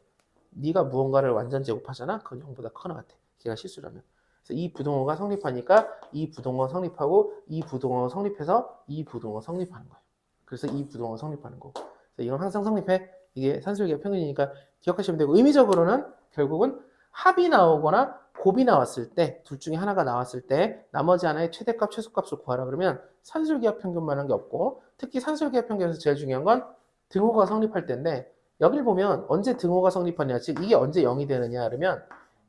네가 무언가를 완전 제곱하잖아? 그건 0보다 크거나 같아. 걔가 실수라면. 그래서 이 부등호가 성립하니까 이 부등호가 성립하고 이 부등호가 성립해서 이 부등호가 성립하는 거예요. 그래서 이 부등호가 성립하는 거고. 그래서 이건 항상 성립해. 이게 산술기하 평균이니까 기억하시면 되고 의미적으로는 결국은 합이 나오거나 곱이 나왔을 때, 둘 중에 하나가 나왔을 때 나머지 하나의 최대값, 최소값을 구하라 그러면 산술기하 평균만한 게 없고, 특히 산술기하 평균에서 제일 중요한 건 등호가 성립할 때인데, 여기를 보면 언제 등호가 성립하냐, 즉 이게 언제 0이 되느냐 그러면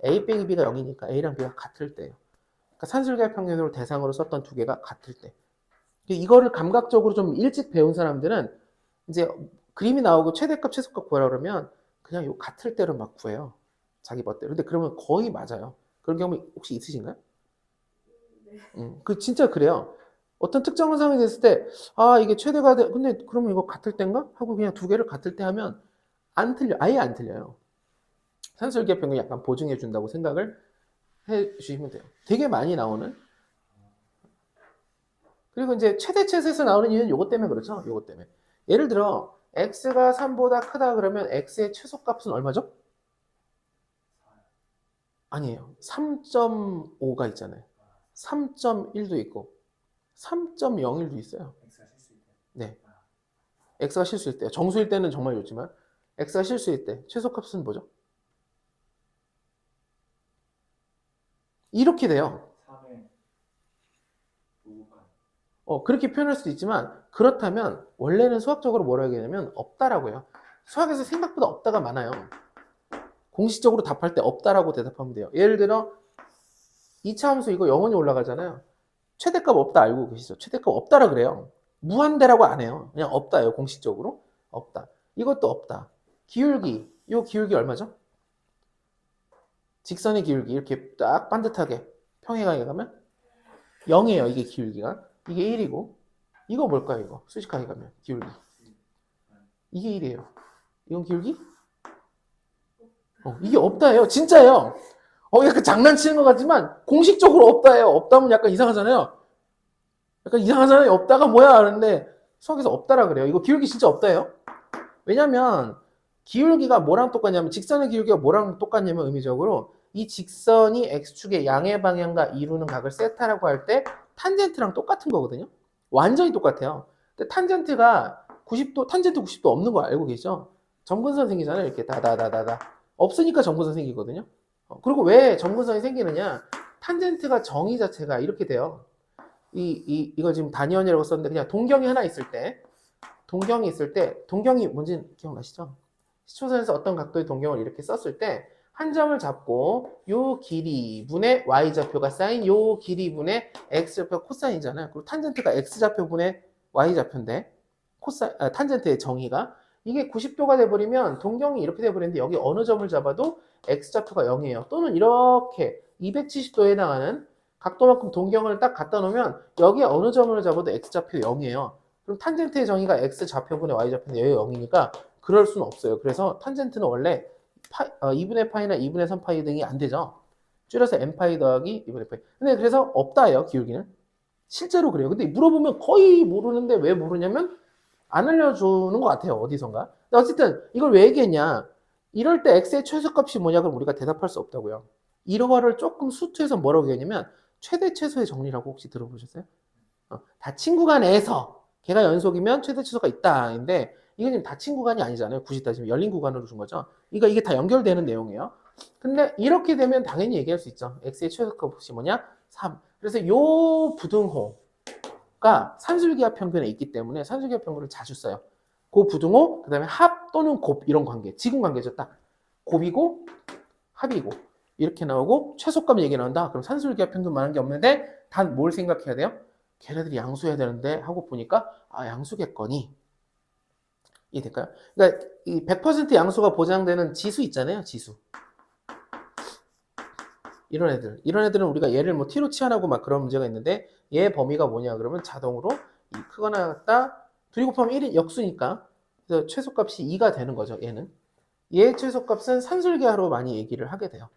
A 빼기 B가 0이니까 A랑 B가 같을 때예요. 그러니까 산술기하 평균으로 대상으로 썼던 두 개가 같을 때. 이거를 감각적으로 좀 일찍 배운 사람들은 이제 그림이 나오고 최대값, 최소값 구하라 그러면 그냥 요 같을 때로 막 구해요. 자기 멋대로. 근데 그러면 거의 맞아요. 그런 경우 혹시 있으신가요? 네. 그 진짜 그래요. 어떤 특정한 상황이 됐을 때, 아, 이게 최대가 돼. 근데 그러면 이거 같을 때인가? 하고 그냥 두 개를 같을 때 하면 안 틀려. 아예 안 틀려요. 산술기하 평균 약간 보증해 준다고 생각을 해 주시면 돼요. 되게 많이 나오는. 그리고 이제 최대 최소에서 나오는 이유는 요것 때문에 그렇죠. 요것 때문에. 예를 들어 x가 3보다 크다 그러면 x의 최소값은 얼마죠? 아니에요. 3.5가 있잖아요. 3.1도 있고 3.01도 있어요. X가 실수일 때. 네. x가 실수일 때요. 정수일 때는 정말 좋지만 x가 실수일 때 최소값은 뭐죠? 이렇게 돼요. 3의 부분간. 그렇게 표현할 수도 있지만 그렇다면 원래는 수학적으로 뭐라고 얘기하냐면 없다라고 해요. 수학에서 생각보다 없다가 많아요. 공식적으로 답할 때 없다라고 대답하면 돼요. 예를 들어 2차 함수 이거 영원히 올라가잖아요. 최대값 없다 알고 계시죠? 최대값 없다라 그래요. 무한대라고 안 해요. 그냥 없다예요. 공식적으로. 없다. 이것도 없다. 기울기. 이 기울기 얼마죠? 직선의 기울기 이렇게 딱 반듯하게 평행하게 가면 0이에요. 이게 기울기가. 이게 1이고 이거 뭘까요? 이거 수직하게 가면 기울기. 이게 1이에요. 이건 기울기? 이게 없다예요. 진짜예요. 약간 장난치는 것 같지만 공식적으로 없다예요. 없다면 약간 이상하잖아요. 약간 이상하잖아요. 없다가 뭐야 하는데 수학에서 없다라 그래요. 이거 기울기 진짜 없다예요. 왜냐면 기울기가 뭐랑 똑같냐면 직선의 기울기가 뭐랑 똑같냐면 의미적으로 이 직선이 x축의 양의 방향과 이루는 각을 세타라고 할 때 탄젠트랑 똑같은 거거든요. 완전히 똑같아요. 근데 탄젠트가 90도, 탄젠트 90도 없는 거 알고 계시죠? 점근선 생기잖아요. 이렇게 다다다다다. 없으니까 점근선 생기거든요. 그리고 왜 점근선이 생기느냐? 탄젠트가 정의 자체가 이렇게 돼요. 이거 지금 단위원이라고 썼는데 그냥 동경이 하나 있을 때, 동경이 뭔지 기억나시죠? 시초선에서 어떤 각도의 동경을 이렇게 썼을 때 한 점을 잡고 요 길이분의 y좌표가 사인 요 길이분의 x좌표가 코사인이잖아요. 그리고 탄젠트가 x좌표분의 y좌표인데 탄젠트의 정의가 이게 90도가 돼버리면 동경이 이렇게 돼버리는데 여기 어느 점을 잡아도 x좌표가 0이에요. 또는 이렇게 270도에 해당하는 각도만큼 동경을 딱 갖다 놓으면 여기에 어느 점을 잡아도 x좌표 0이에요. 그럼 탄젠트의 정의가 x좌표분의 y좌표인데 여기가 0이니까 그럴 수는 없어요. 그래서 탄젠트는 원래 2분의 파이나 2분의 3파이 등이 안 되죠. 줄여서 n파이 더하기 2분의 파이. 근데 그래서 없다예요, 기울기는. 실제로 그래요. 근데 물어보면 거의 모르는데 왜 모르냐면 안 알려주는 것 같아요, 어디선가. 근데 어쨌든 이걸 왜 얘기했냐. 이럴 때 x의 최소값이 뭐냐 그럼 우리가 대답할 수 없다고요. 이거를 조금 수투해서 뭐라고 얘기하냐면 최대 최소의 정리라고 혹시 들어보셨어요? 닫힌 구간에서 걔가 연속이면 최대 최소가 있다인데 이게 지금 닫힌 구간이 아니잖아요. 굳이 따지면 열린 구간으로 준 거죠. 그러니까 이게 다 연결되는 내용이에요. 근데 이렇게 되면 당연히 얘기할 수 있죠. x의 최소값이 뭐냐? 3. 그래서 요 부등호가 산술기하 평균에 있기 때문에 산술기하 평균을 자주 써요. 그 부등호, 그 다음에 합 또는 곱 이런 관계. 지금 관계죠. 딱 곱이고 합이고 이렇게 나오고 최소값 얘기 나온다. 그럼 산술기하 평균 많은 게 없는데 단 뭘 생각해야 돼요? 걔네들이 양수해야 되는데 하고 보니까 양수겠거니 이해될까요? 그러니까 이 100% 양수가 보장되는 지수 있잖아요. 지수. 이런 애들은 우리가 얘를 뭐 t로 치환하고 막 그런 문제가 있는데 얘 범위가 뭐냐 그러면 자동으로 이 크거나 같다 2 곱하면 1이 역수니까 그래서 최소값이 2가 되는 거죠. 얘는 얘 최소값은 산술기하로 많이 얘기를 하게 돼요.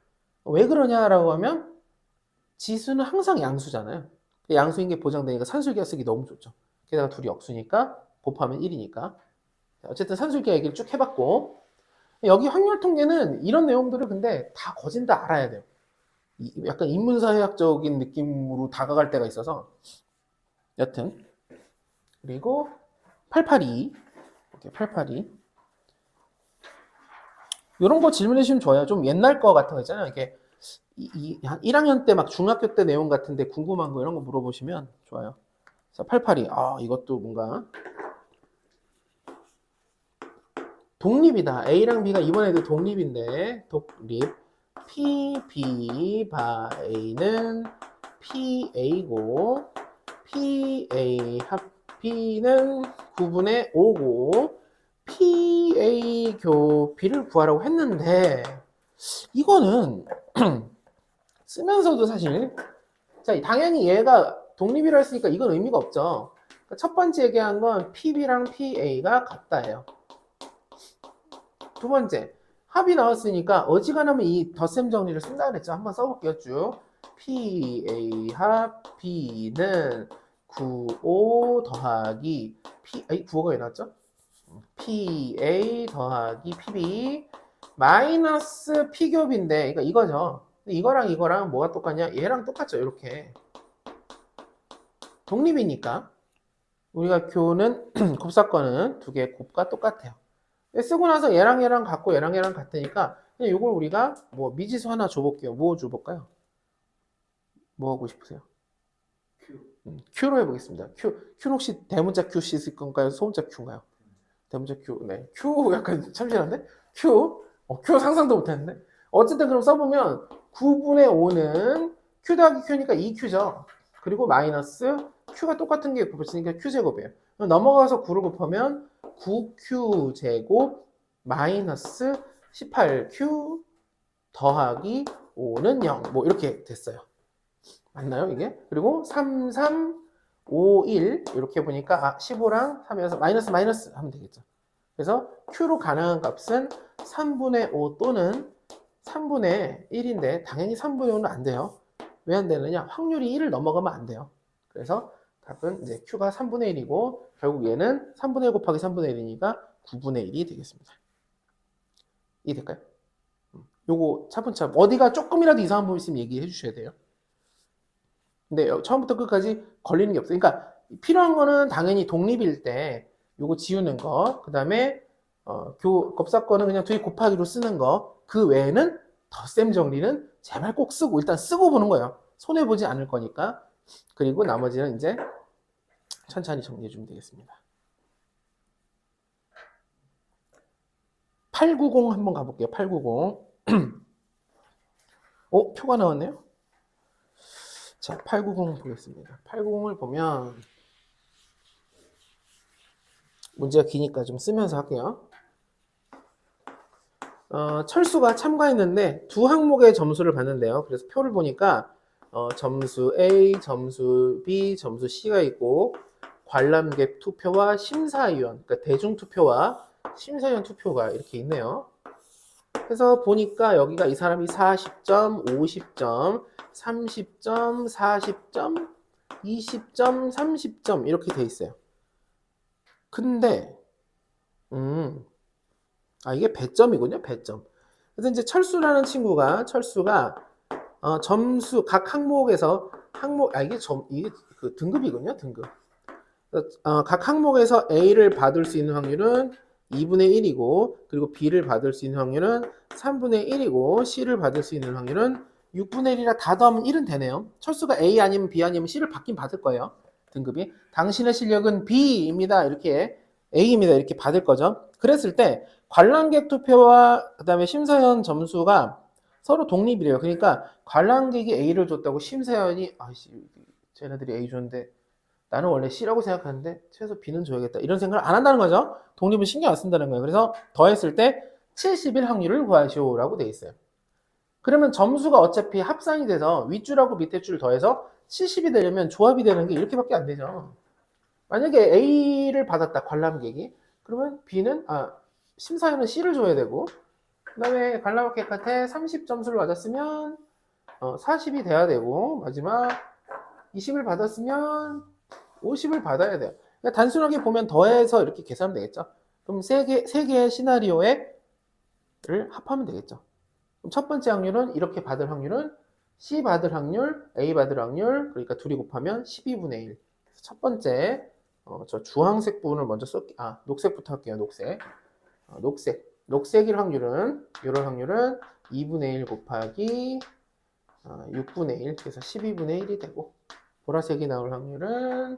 왜 그러냐라고 하면 지수는 항상 양수잖아요. 양수인 게 보장되니까 산술기하 쓰기 너무 좋죠. 게다가 둘이 역수니까 곱하면 1이니까 어쨌든 산술기하 얘기를 쭉 해봤고 여기 확률 통계는 이런 내용들을 근데 다 거진 다 알아야 돼요. 약간 인문사회학적인 느낌으로 다가갈 때가 있어서 여튼 그리고 882 882 이런 거 질문해 주시면 좋아요. 좀 옛날 거 같은 거 있잖아요. 이게 1학년 때 막 중학교 때 내용 같은데 궁금한 거 이런 거 물어보시면 좋아요. 자, 882. 아, 이것도 뭔가 독립이다. A랑 B가 이번에도 독립인데 독립. P, B, 바A는 PA고 PA 합 B는 9분의 5고 PA 교 B를 구하라고 했는데 이거는 쓰면서도 사실 자 당연히 얘가 독립이라 했으니까 이건 의미가 없죠. 그러니까 첫 번째 얘기한 건 PB랑 PA가 같다예요. 두 번째 합이 나왔으니까 어지간하면 이 덧셈 정리를 쓴다 그랬죠. 한번 써볼게요. 쭉 PA 합 B는 95 더하기 PA 95가 왜 나왔죠? PA 더하기 PB 마이너스 P겹인데 그러니까 이거죠. 이거랑 이거랑 뭐가 똑같냐? 얘랑 똑같죠. 이렇게 독립이니까 우리가 교는 곱사건은 두 개의 곱과 똑같아요. 쓰고 나서 얘랑 얘랑 같고 얘랑 얘랑 같으니까 그냥 이걸 우리가 뭐 미지수 하나 줘볼게요. 뭐 줘볼까요? 뭐 하고 싶으세요? Q. Q로 해보겠습니다. Q는 혹시 대문자 Q 씻을 건가요? 소문자 Q인가요? 대문자 Q. 네. Q 약간 참신한데? Q. Q 상상도 못했는데? 어쨌든 그럼 써보면 9분의 5는 Q 더하기 Q니까 2Q죠. 그리고 마이너스 Q가 똑같은 게 곱했으니까 Q제곱이에요. 넘어가서 9를 곱하면 9Q 제곱 마이너스 18Q 더하기 5는 0. 뭐 이렇게 됐어요. 맞나요 이게? 그리고 3, 3, 5, 1 이렇게 보니까 15랑 3이어서 마이너스 마이너스 하면 되겠죠. 그래서 Q로 가능한 값은 3분의 5 또는 3분의 1인데 당연히 3분의 5는 안 돼요. 왜 안 되느냐? 확률이 1을 넘어가면 안 돼요. 그래서 답은 이제 Q가 3분의 1이고 결국 얘는 3분의 1 곱하기 3분의 1이니까 9분의 1이 되겠습니다. 이해될까요? 요거 차분차분 어디가 조금이라도 이상한 부분 있으면 얘기해 주셔야 돼요. 근데 처음부터 끝까지 걸리는 게 없어요. 그러니까 필요한 거는 당연히 독립일 때 요거 지우는 거, 그 다음에 곱사건은 그냥 둘이 곱하기로 쓰는 거, 그 외에는 덧셈 정리는 제발 꼭 쓰고 일단 쓰고 보는 거예요. 손해 보지 않을 거니까. 그리고 나머지는 이제 천천히 정리해 주면 되겠습니다. 890 한번 가볼게요. 890. 표가 나왔네요. 자, 890 보겠습니다. 890을 보면 문제가 기니까 좀 쓰면서 할게요. 철수가 참가했는데 두 항목의 점수를 받는데요. 그래서 표를 보니까 점수 A, 점수 B, 점수 C가 있고 관람객 투표와 심사위원, 그러니까 대중투표와 심사위원 투표가 이렇게 있네요. 그래서 보니까 여기가 이 사람이 40점, 50점, 30점, 40점, 20점, 30점 이렇게 돼 있어요. 근데 이게 배점이군요. 배점. 그래서 이제 철수라는 친구가 점수 각 항목에서 이게 그 등급이군요. 등급. 각 항목에서 A를 받을 수 있는 확률은 2분의 1이고 그리고 B를 받을 수 있는 확률은 3분의 1이고 C를 받을 수 있는 확률은 6분의 1이라 다 더하면 1은 되네요. 철수가 A 아니면 B 아니면 C를 받긴 받을 거예요. 등급이. 당신의 실력은 B입니다. 이렇게 A입니다. 이렇게 받을 거죠. 그랬을 때 관람객 투표와 그다음에 심사위원 점수가 서로 독립이래요. 그러니까 관람객이 A를 줬다고 심사위원이 쟤네들이 A 줬는데 나는 원래 C라고 생각하는데 최소 B는 줘야겠다. 이런 생각을 안 한다는 거죠. 독립은 신경 안 쓴다는 거예요. 그래서 더했을 때 70일 확률을 구하시오라고 돼 있어요. 그러면 점수가 어차피 합산이 돼서 윗줄하고 밑에 줄 더해서 70이 되려면 조합이 되는 게 이렇게밖에 안 되죠. 만약에 A를 받았다 관람객이 그러면 심사위원은 C를 줘야 되고 그 다음에 관람객한테 30점수를 받았으면 40이 돼야 되고 마지막 20을 받았으면 50을 받아야 돼요. 그러니까 단순하게 보면 더해서 이렇게 계산하면 되겠죠. 그럼 세 개의 시나리오를 합하면 되겠죠. 그럼 첫 번째 확률은 이렇게 받을 확률은 C 받을 확률, A 받을 확률, 그러니까 둘이 곱하면 12분의 1. 첫 번째 저 주황색 부분을 먼저 녹색부터 할게요. 녹색. 녹색일 확률은 이런 확률은 2분의 1 곱하기 6분의 1 그래서 12분의 1이 되고 보라색이 나올 확률은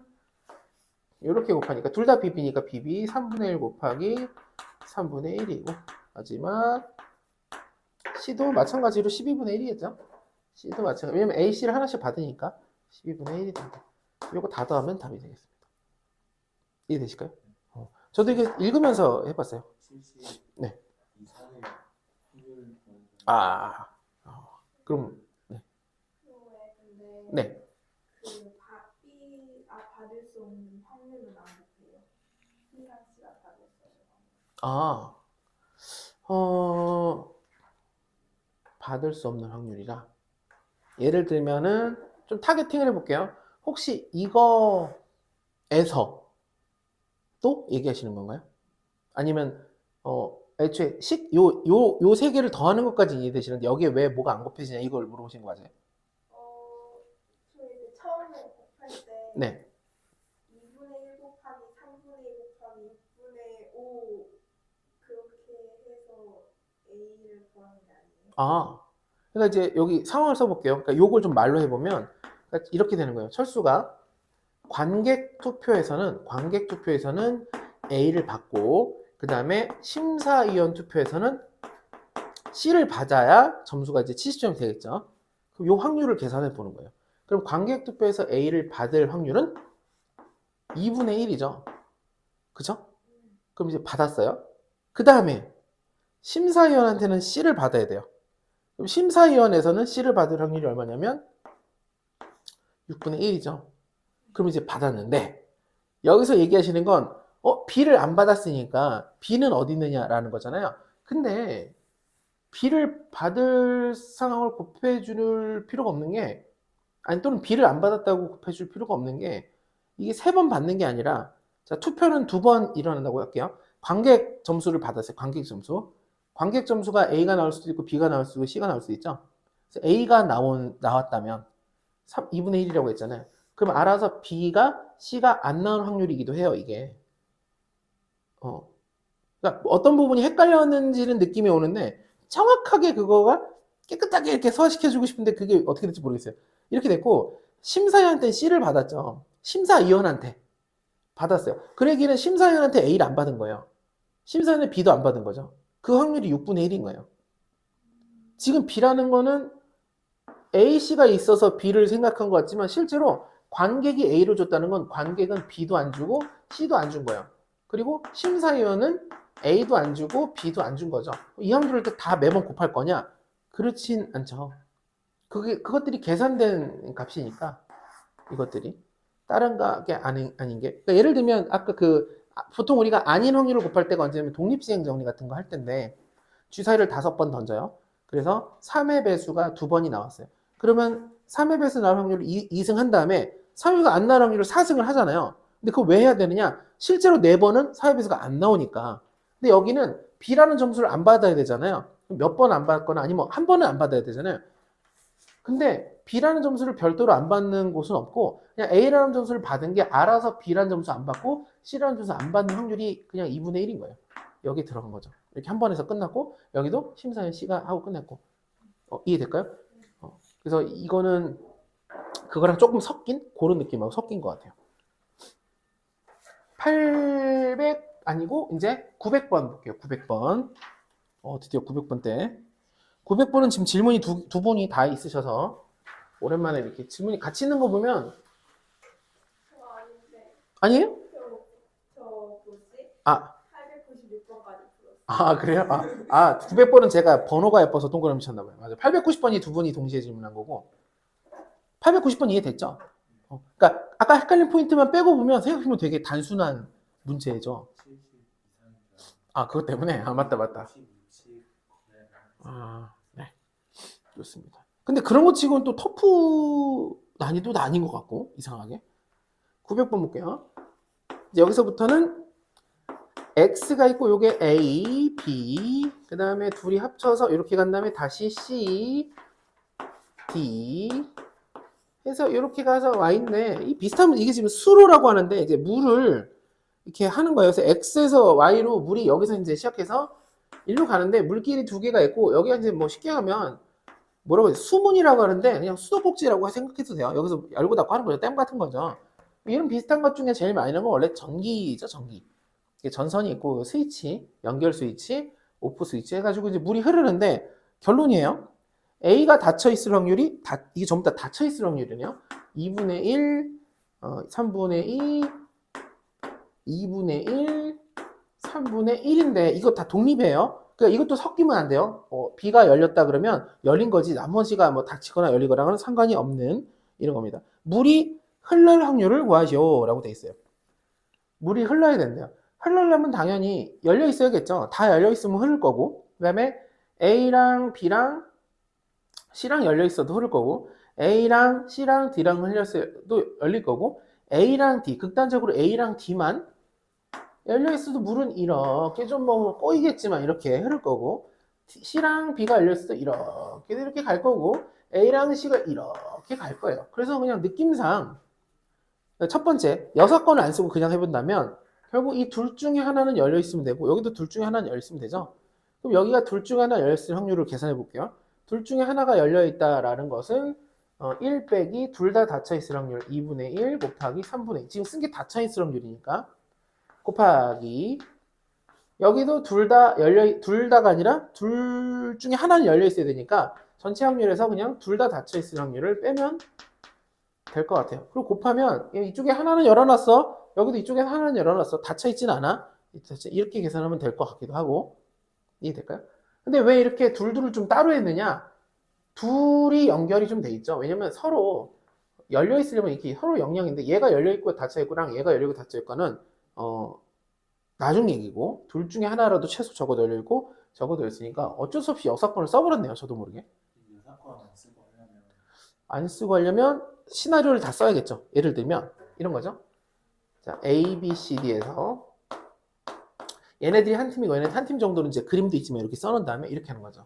이렇게 곱하니까 둘 다 BB니까 BB 3분의 1 곱하기 3분의 1이고 마지막 C도 마찬가지로 12분의 1이겠죠? C도 마찬가지. 왜냐면 A, C를 하나씩 받으니까 12분의 1이 된다. 이거 다 더하면 답이 되겠습니다. 이해되실까요? 저도 이게 읽으면서 해봤어요. 70 네. 이상의 확률을 보는 그럼 그거에 근데 네. 받을 수 없는 확률은 안 돼요. B랑 C가 받을 수 없는 확률. 받을 수 없는 확률이라. 예를 들면은 좀 타겟팅을 해볼게요. 혹시 이거에서 또 얘기하시는 건가요? 아니면 애초에 요 세 개를 더하는 것까지 이해되시는데 여기에 왜 뭐가 안 곱해지냐 이걸 물어보신 거 맞아요? 저 이제 처음에 곱할 때 네. 2분의 1 곱하기 3분의 1 곱하기 6분의 5 그렇게 해서 A를 구하는 게 아니에요? 그러니까 이제 여기 상황을 써볼게요. 그러니까 요걸 좀 말로 해보면 그러니까 이렇게 되는 거예요. 철수가 관객 투표에서는 A를 받고 그 다음에 심사위원 투표에서는 C를 받아야 점수가 이제 70점이 되겠죠. 그럼 요 확률을 계산해 보는 거예요. 그럼 관객 투표에서 A를 받을 확률은 2분의 1이죠. 그죠? 그럼 이제 받았어요. 그 다음에 심사위원한테는 C를 받아야 돼요. 그럼 심사위원에서는 C를 받을 확률이 얼마냐면 6분의 1이죠. 그럼 이제 받았는데 여기서 얘기하시는 건 B를 안 받았으니까 B는 어디 있느냐라는 거잖아요. 근데 B를 받을 상황을 곱해줄 필요가 없는 게 또는 B를 안 받았다고 곱해줄 필요가 없는 게 이게 3번 받는 게 아니라 자, 투표는 2번 일어난다고 할게요. 관객 점수를 받았어요. 관객 점수. 관객 점수가 A가 나올 수도 있고 B가 나올 수도 있고 C가 나올 수도 있죠. 그래서 A가 나왔다면 2분의 1이라고 했잖아요. 그럼 알아서 B가 C가 안 나올 확률이기도 해요, 이게. 그러니까 어떤 부분이 헷갈렸는지는 느낌이 오는데 정확하게 그거가 깨끗하게 이렇게 소화시켜주고 싶은데 그게 어떻게 될지 모르겠어요. 이렇게 됐고 심사위원한테 C를 받았죠. 심사위원한테 받았어요. 그 얘기는 심사위원한테 A를 안 받은 거예요. 심사위원한테 B도 안 받은 거죠. 그 확률이 6분의 1인 거예요. 지금 B라는 거는 A, C가 있어서 B를 생각한 것 같지만 실제로 관객이 A를 줬다는 건 관객은 B도 안 주고 C도 안 준 거예요. 그리고 심사위원은 A도 안 주고 B도 안 준 거죠. 이 확률을 다 매번 곱할 거냐? 그렇진 않죠. 그것들이 계산된 값이니까 이것들이 다른 게 아닌 게 그러니까 예를 들면 아까 보통 우리가 아닌 확률을 곱할 때가 언제냐면 독립시행 정리 같은 거 할 텐데 주사위를 5번 던져요. 그래서 3의 배수가 2번이 나왔어요. 그러면 3의 배수 나올 확률을 2승 한 다음에 3위가 안 나올 확률을 4승을 하잖아요. 근데 그거 왜 해야 되느냐? 실제로 4번은 4의 배수가 안 나오니까. 근데 여기는 B라는 점수를 안 받아야 되잖아요. 몇 번 안 받거나 아니면 한 번은 안 받아야 되잖아요. 근데 B라는 점수를 별도로 안 받는 곳은 없고 그냥 A라는 점수를 받은 게 알아서 B라는 점수 안 받고 C라는 점수 안 받는 확률이 그냥 2분의 1인 거예요. 여기 들어간 거죠. 이렇게 한 번에서 끝났고 여기도 심사위원 C가 하고 끝냈고 이해될까요? 그래서 이거는 그거랑 조금 섞인 그런 느낌하고 섞인 것 같아요. 800 아니고 이제 900번 볼게요. 900번. 드디어 900번 때. 900번은 지금 질문이 두 분이 다 있으셔서 오랜만에 이렇게 질문이 같이 있는 거 보면 저 아닌데 아니에요? 저 뭐지? 896번까지 풀었어요. 그래요? 900번은 제가 번호가 예뻐서 동그라미 쳤나봐요. 맞아요. 890번이 두 분이 동시에 질문한 거고 890번 이해됐죠? 그러니까 아까 헷갈린 포인트만 빼고 보면 생각해보면 되게 단순한 문제죠. 70 이상인 줄 알았는데 그것 때문에 맞다 50, 60 네. 좋습니다. 근데 그런 거 치고는 또 터프 난이도도 아닌 것 같고 이상하게 900번 볼게요. 이제 여기서부터는 X가 있고 요게 A, B 그 다음에 둘이 합쳐서 이렇게 간 다음에 다시 C, D 해서 이렇게 가서 와 있네. 이 비슷하면 이게 지금 수로라고 하는데 이제 물을 이렇게 하는 거예요. 그래서 X에서 Y로 물이 여기서 이제 시작해서 일로 가는데 물길이 두 개가 있고 여기가 이제 뭐 쉽게 하면 뭐라고 해야 돼? 수문이라고 하는데 그냥 수도꼭지라고 생각해도 돼요. 여기서 열고 닫고 하는 거죠. 댐 같은 거죠. 이런 비슷한 것 중에 제일 많이 나는 건 원래 전기죠, 전기. 이게 전선이 있고 스위치, 연결 스위치, 오프 스위치 해가지고 이제 물이 흐르는데 결론이에요. A가 닫혀 있을 확률이 이게 전부 다 닫혀 있을 확률이네요. 2분의 1, 3분의 2, 2분의 1, 3분의 1인데 이거 다 독립이에요. 그러니까 이것도 섞이면 안 돼요. B가 열렸다 그러면 열린 거지 나머지가 뭐 닫히거나 열리거나는 상관이 없는 이런 겁니다. 물이 흘러갈 확률을 구하시오 라고 돼 있어요. 물이 흘러야 된대요. 흘러려면 당연히 열려 있어야겠죠. 다 열려 있으면 흐를 거고 그 다음에 A랑 B랑 C랑 열려 있어도 흐를 거고 A랑 C랑 D랑 흘렸어도 열릴 거고 A랑 D 극단적으로 A랑 D만 열려 있어도 물은 이렇게 좀 뭐 꼬이겠지만 이렇게 흐를 거고 C랑 B가 열려 있어도 이렇게 갈 거고 A랑 C가 이렇게 갈 거예요. 그래서 그냥 느낌상 첫 번째 6건을 안 쓰고 그냥 해본다면 결국 이 둘 중에 하나는 열려 있으면 되고 여기도 둘 중에 하나는 열려 있으면 되죠. 그럼 여기가 둘 중에 하나 열려 있을 확률을 계산해 볼게요. 둘 중에 하나가 열려 있다라는 것은 1 빼기 둘 다 닫혀 있을 확률 2분의 1 곱하기 3분의 2 지금 쓴 게 닫혀 있을 확률이니까 곱하기 여기도 둘 다가 아니라 둘 중에 하나는 열려 있어야 되니까 전체 확률에서 그냥 둘 다 닫혀 있을 확률을 빼면 될 것 같아요. 그리고 곱하면 이쪽에 하나는 열어놨어. 여기도 이쪽에 하나는 열어놨어. 닫혀 있진 않아. 이렇게 계산하면 될 것 같기도 하고. 이해될까요? 근데 왜 이렇게 둘둘을 좀 따로 했느냐? 둘이 연결이 좀 돼 있죠. 왜냐면 서로 열려 있으려면 이렇게 서로 영역인데 얘가 열려 있고 닫혀 있고랑 얘가 열려 있고 닫혀 있고는 나중 얘기고 둘 중에 하나라도 최소 적어도 열려 있고 적어도 열렸으니까 어쩔 수 없이 역사건을 써버렸네요. 저도 모르게. 사건 안 쓰고 하려면 안 쓰고 하려면 시나리오를 다 써야겠죠. 예를 들면 이런 거죠. 자, A, B, C, D에서 얘네들이 한 팀이고 얘네들 한 팀 정도는 이제 그림도 있지만 이렇게 써놓은 다음에 이렇게 하는 거죠.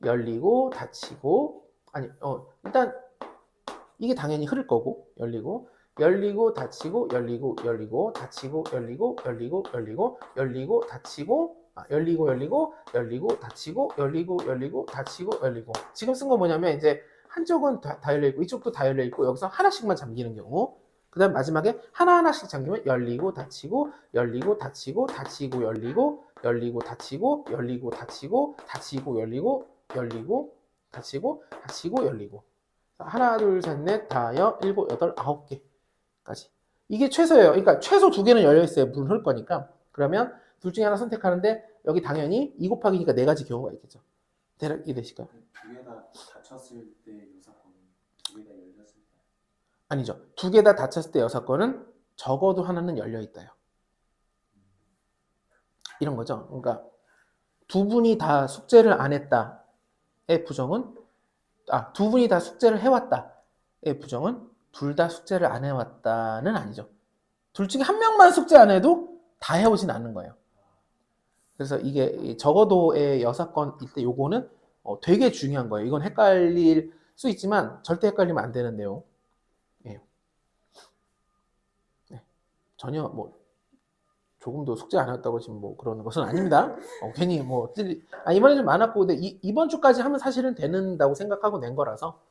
열리고 닫히고 일단 이게 당연히 흐를 거고 열리고 닫히고 열리고 닫히고 열리고 닫히고 열리고 닫히고 열리고 닫히고 열리고 지금 쓴 거 뭐냐면 이제 한쪽은 다 열려 있고 이쪽도 다 열려 있고 여기서 하나씩만 잠기는 경우 그 다음 마지막에 하나하나씩 잠기면 열리고 닫히고 열리고 닫히고 닫히고 열리고 닫히고 닫히고 열리고 닫히고 열리고 하나 둘 셋 넷 다섯 일곱 여덟 9개까지 이게 최소예요. 그러니까 최소 2개는 열려 있어야 물은 흐를 거니까 그러면 둘 중에 하나 선택하는데 여기 당연히 2 곱하기니까 4가지 경우가 있겠죠. 대략 이해되실까요? 두 개 다 닫혔을 때 이 사건은 두 개 다 열렸을 때 아니죠. 2개 다 닫혔을 때 6건은 적어도 하나는 열려 있다요. 이런 거죠. 그러니까 두 분이 다 숙제를 안 했다의 부정은 두 분이 다 숙제를 해왔다의 부정은 둘 다 숙제를 안 해왔다는 아니죠. 둘 중에 한 명만 숙제 안 해도 다 해오진 않는 거예요. 그래서 이게 적어도의 6건일 때 요거는 되게 중요한 거예요. 이건 헷갈릴 수 있지만 절대 헷갈리면 안 되는 내용이에요. 네. 전혀 뭐 조금도 숙제 안 했다고 지금 뭐 그러는 것은 아닙니다. 괜히 뭐 이번에 좀 많았고 근데 이번 주까지 하면 사실은 된다고 생각하고 낸 거라서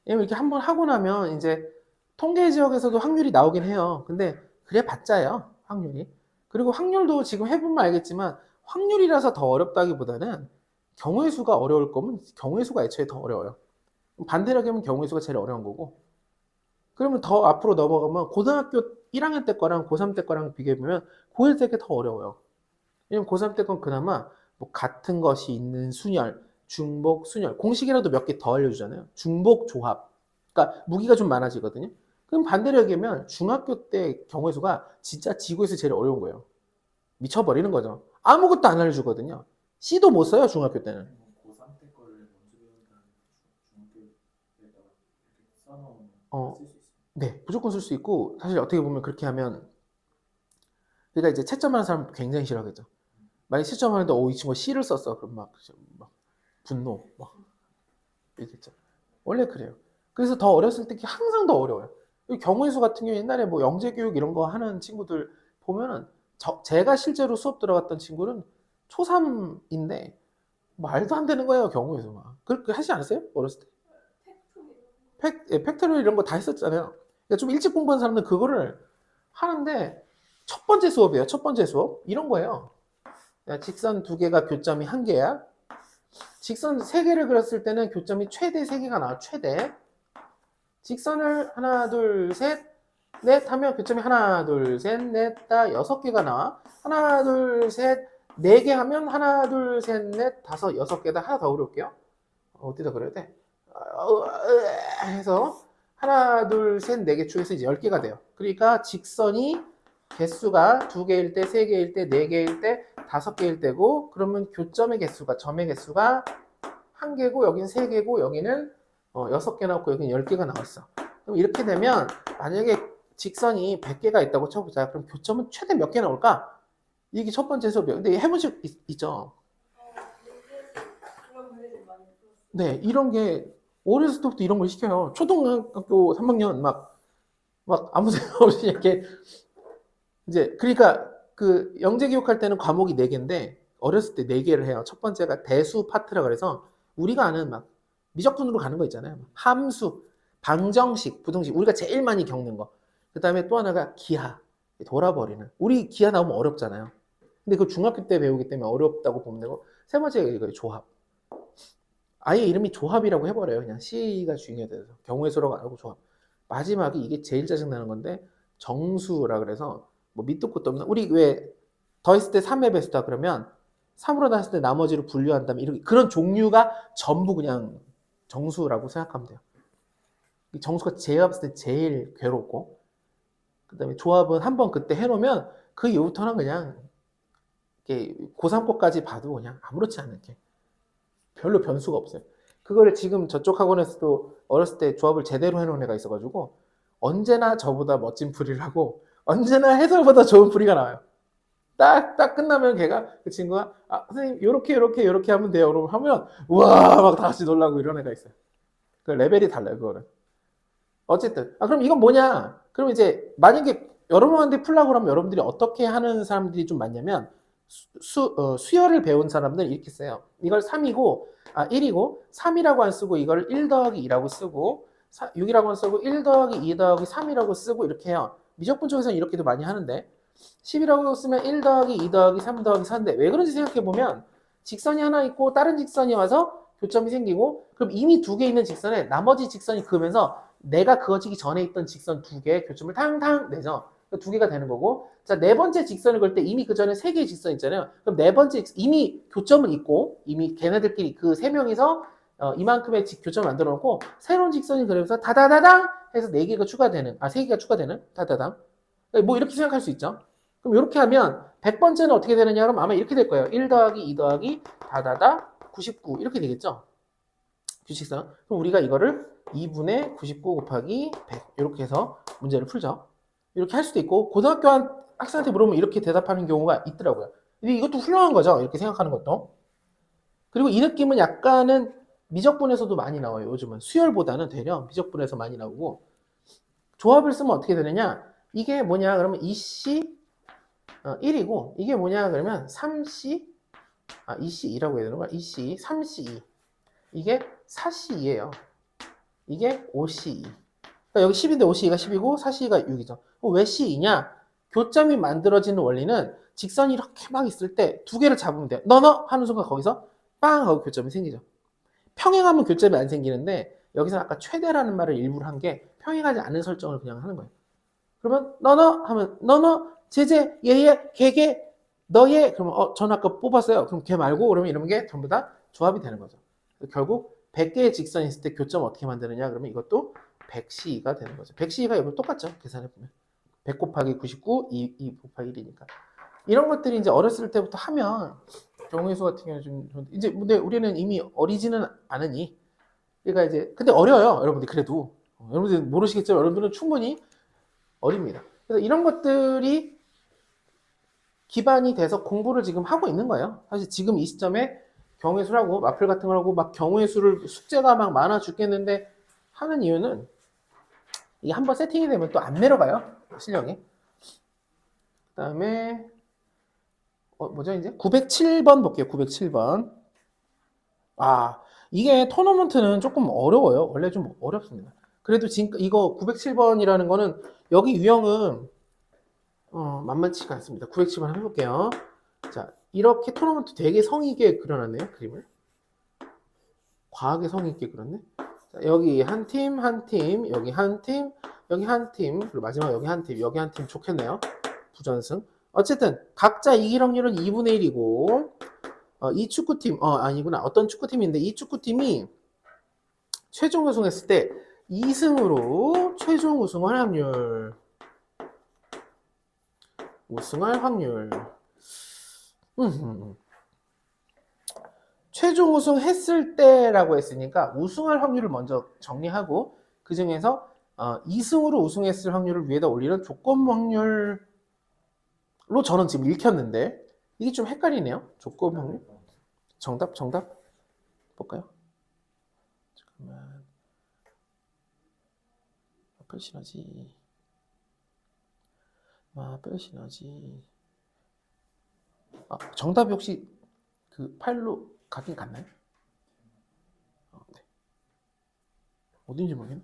이렇게 한번 하고 나면 이제 통계 지역에서도 확률이 나오긴 해요. 근데 그래 봤자요 확률이. 그리고 확률도 지금 해보면 알겠지만 확률이라서 더 어렵다기보다는 경우의 수가 어려울 거면 경우의 수가 애초에 더 어려워요. 반대로 하면 경우의 수가 제일 어려운 거고 그러면 더 앞으로 넘어가면 고등학교 1학년 때 거랑 고3 때 거랑 비교해보면 고1 때 게 더 어려워요. 왜냐면 고3 때 건 그나마 뭐 같은 것이 있는 순열, 중복, 순열 공식이라도 몇 개 더 알려주잖아요. 중복, 조합 그러니까 무기가 좀 많아지거든요. 그럼 반대로 얘기하면 중학교 때 경우의 수가 진짜 지구에서 제일 어려운 거예요. 미쳐버리는 거죠. 아무것도 안 알려주거든요. C도 못 써요 중학교 때는. 고3 때 거를 먼저 배운다는 중학교 때다가 이렇게 써놓으면 쓸 수 있어요. 네, 무조건 쓸 수 있고 사실 어떻게 보면 그렇게 하면 그러니까 이제 채점하는 사람 굉장히 싫어하겠죠. 만약 채점하는데 이 친구가 C를 썼어 그럼 막 분노 막 이겠죠. 원래 그래요. 그래서 더 어렸을 때 항상 더 어려워요. 경우의 수 같은 경우 옛날에 뭐 영재교육 이런 거 하는 친구들 보면은 제가 실제로 수업 들어갔던 친구는 초3인데 말도 안 되는 거예요, 경우에서 막. 그렇게 하지 않았어요? 어렸을 때? 팩토리얼 이런 거 다 했었잖아요. 그러니까 좀 일찍 공부한 사람들은 그거를 하는데 첫 번째 수업이에요. 첫 번째 수업. 이런 거예요. 야, 직선 두 개가 교점이 한 개야. 직선 세 개를 그렸을 때는 교점이 최대 세 개가 나와. 최대. 직선을 하나, 둘, 셋, 넷 하면 교점이 하나, 둘, 셋, 넷, 다 여섯 개가 나와. 하나, 둘, 셋, 네 개 하면 하나, 둘, 셋, 넷, 다섯, 여섯 개다. 하나 더 그려볼게요. 어디다 그려야 돼? 해서 하나, 둘, 셋, 네 개 축에서 이제 10개가 돼요. 그러니까 직선이 개수가 2개일 때, 3개일 때, 4개일 때, 5개일 때고, 그러면 교점의 개수가, 점의 개수가 1개고, 여긴 3개고, 여기는 6개 나왔고, 여기는 10개가 나왔어. 그럼 이렇게 되면, 만약에 직선이 100개가 있다고 쳐보자. 그럼 교점은 최대 몇 개 나올까? 이게 첫 번째 수업이에요. 근데 해본 적 있죠? 그런 문제들 많이 풀었어요. 네, 이런 게 어렸을 때부터 이런 걸 시켜요. 초등학교 3학년 막 아무 생각 없이 이렇게 이제 그러니까 그 영재 교육할 때는 과목이 4개인데 어렸을 때 4개를 해요. 첫 번째가 대수 파트라 그래서 우리가 아는 막 미적분으로 가는 거 있잖아요. 함수, 방정식, 부등식 우리가 제일 많이 겪는 거. 그다음에 또 하나가 기하, 돌아버리는. 우리 기하 나오면 어렵잖아요. 근데 그 중학교 때 배우기 때문에 어렵다고 보면 되고 세 번째가 이거예요. 조합. 아예 이름이 조합이라고 해버려요. 그냥 C가 중요해서 경우의 수라고 안 하고 조합. 마지막이 이게 제일 짜증나는 건데 정수라 그래서 뭐 밑도 끝도 없는 우리 왜 더했을 때 3의 배수다 그러면 3으로 나눴을 때 나머지를 분류한다면 이렇게 그런 종류가 전부 그냥 정수라고 생각하면 돼요. 이 정수가 제가 봤을 때 제일 괴롭고 그 다음에 조합은 한번 그때 해놓으면 그 이후부터는 그냥 이렇게 고3 거까지 봐도 그냥 아무렇지 않게 별로 변수가 없어요. 그거를 지금 저쪽 학원에서도 어렸을 때 조합을 제대로 해놓은 애가 있어가지고 언제나 저보다 멋진 풀이를 하고 언제나 해설보다 좋은 풀이가 나와요. 딱 끝나면 걔가 그 친구가 선생님 요렇게 하면 돼요. 그러면 하면 우와 막 다 같이 놀라고 이런 애가 있어요. 그 레벨이 달라요. 그거는. 어쨌든 그럼 이건 뭐냐? 그럼 이제 만약에 여러분한테 풀라고 그러면 여러분들이 어떻게 하는 사람들이 좀 많냐면 수열을 배운 사람들은 이렇게 써요. 이걸 3이고 1이고 3이라고 안 쓰고 이걸 1 더하기 2라고 쓰고 6이라고 안 쓰고 1 더하기 2 더하기 3이라고 쓰고 이렇게 해요. 미적분 쪽에서는 이렇게도 많이 하는데 10이라고 쓰면 1 더하기 2 더하기 3 더하기 4인데 왜 그런지 생각해보면 직선이 하나 있고 다른 직선이 와서 교점이 생기고 그럼 이미 2개 있는 직선에 나머지 직선이 그으면서 내가 그어지기 전에 있던 직선 2개의 교점을 탕탕 내죠. 2개가 되는 거고 자, 네 번째 직선을 그을 때 이미 그 전에 3개의 직선 있잖아요. 그럼 네 번째 이미 교점은 있고 이미 걔네들끼리 그 3명이서 이만큼의 교점을 만들어 놓고 새로운 직선이 그려서 다다다당 해서 4개가 추가되는 3개가 추가되는 다다당 뭐 이렇게 생각할 수 있죠. 그럼 이렇게 하면 100번째는 어떻게 되느냐 그럼 아마 이렇게 될 거예요. 1 더하기 2 더하기 다다다 99 이렇게 되겠죠. 규칙상. 그럼 우리가 이거를 2분의 99 곱하기 100 이렇게 해서 문제를 풀죠. 이렇게 할 수도 있고 고등학교 학생한테 물어보면 이렇게 대답하는 경우가 있더라고요. 근데 이것도 훌륭한 거죠. 이렇게 생각하는 것도. 그리고 이 느낌은 약간은 미적분에서도 많이 나와요. 요즘은 수열보다는 되려 미적분에서 많이 나오고 조합을 쓰면 어떻게 되느냐 이게 뭐냐 그러면 2C 1이고 이게 뭐냐 그러면 3C 2C2라고 해야 되는 거야. 2C 3C2 이게 4C2예요. 이게 5C2 그러니까 여기 10인데 5C2가 10이고 4C2가 6이죠. 왜 C2냐? 교점이 만들어지는 원리는 직선이 이렇게 막 있을 때 2개를 잡으면 돼요. 너너 하는 순간 거기서 빵 하고 교점이 생기죠. 평행하면 교점이 안 생기는데 여기서 아까 최대라는 말을 일부러 한 게 평행하지 않은 설정을 그냥 하는 거예요. 그러면 너너 하면 너너 제제 얘얘 걔걔 너얘 그러면 전 아까 뽑았어요. 그럼 걔 말고 그러면 이런 게 전부 다 조합이 되는 거죠. 결국 100개의 직선이 있을 때 교점 어떻게 만드느냐 그러면 이것도 100CE가 되는 거죠. 100CE가 여기 똑같죠. 계산해보면 100 곱하기 99 2 곱하기 1이니까 이런 것들이 이제 어렸을 때부터 하면 경우의 수 같은 경우는 좀 이제 근데 우리는 이미 어리지는 않으니 그러니까 이제 근데 어려요. 여러분들 그래도 여러분들 모르시겠지만 여러분들은 충분히 어립니다. 그래서 이런 것들이 기반이 돼서 공부를 지금 하고 있는 거예요. 사실 지금 이 시점에 경우의 수라고 마플 같은 걸 하고 막 경우의 수를 숙제가 막 많아 죽겠는데 하는 이유는 이게 한번 세팅이 되면 또 안 내려가요. 실력이. 그 다음에 뭐죠 이제? 907번 볼게요. 907번. 아, 이게 토너먼트는 조금 어려워요. 원래 좀 어렵습니다. 그래도 지금 이거 907번이라는 거는 여기 유형은 만만치가 않습니다. 907번 한번 해볼게요. 자, 이렇게 토너먼트 되게 성의 있게 그려놨네요. 그림을. 과하게 성의 있게 그렸네. 자, 여기 한 팀, 한 팀, 여기 한 팀, 여기 한 팀, 그리고 마지막 여기 한 팀, 여기 한 팀 좋겠네요. 부전승. 어쨌든 각자 이길 확률은 2분의 1이고 이 축구팀 아니구나. 어떤 축구팀인데 이 축구팀이 최종 우승했을 때 2승으로 최종 우승할 확률. 우승할 확률. 최종 우승했을 때라고 했으니까 우승할 확률을 먼저 정리하고 그 중에서 2승으로 우승했을 확률을 위에다 올리는 조건 확률로 저는 지금 읽혔는데 이게 좀 헷갈리네요. 조건 확률. 정답 볼까요? 잠깐만. 마플 시너지. 정답이 혹시 그 파일로 가긴 갔나요? 네. 어딘지 모르겠네.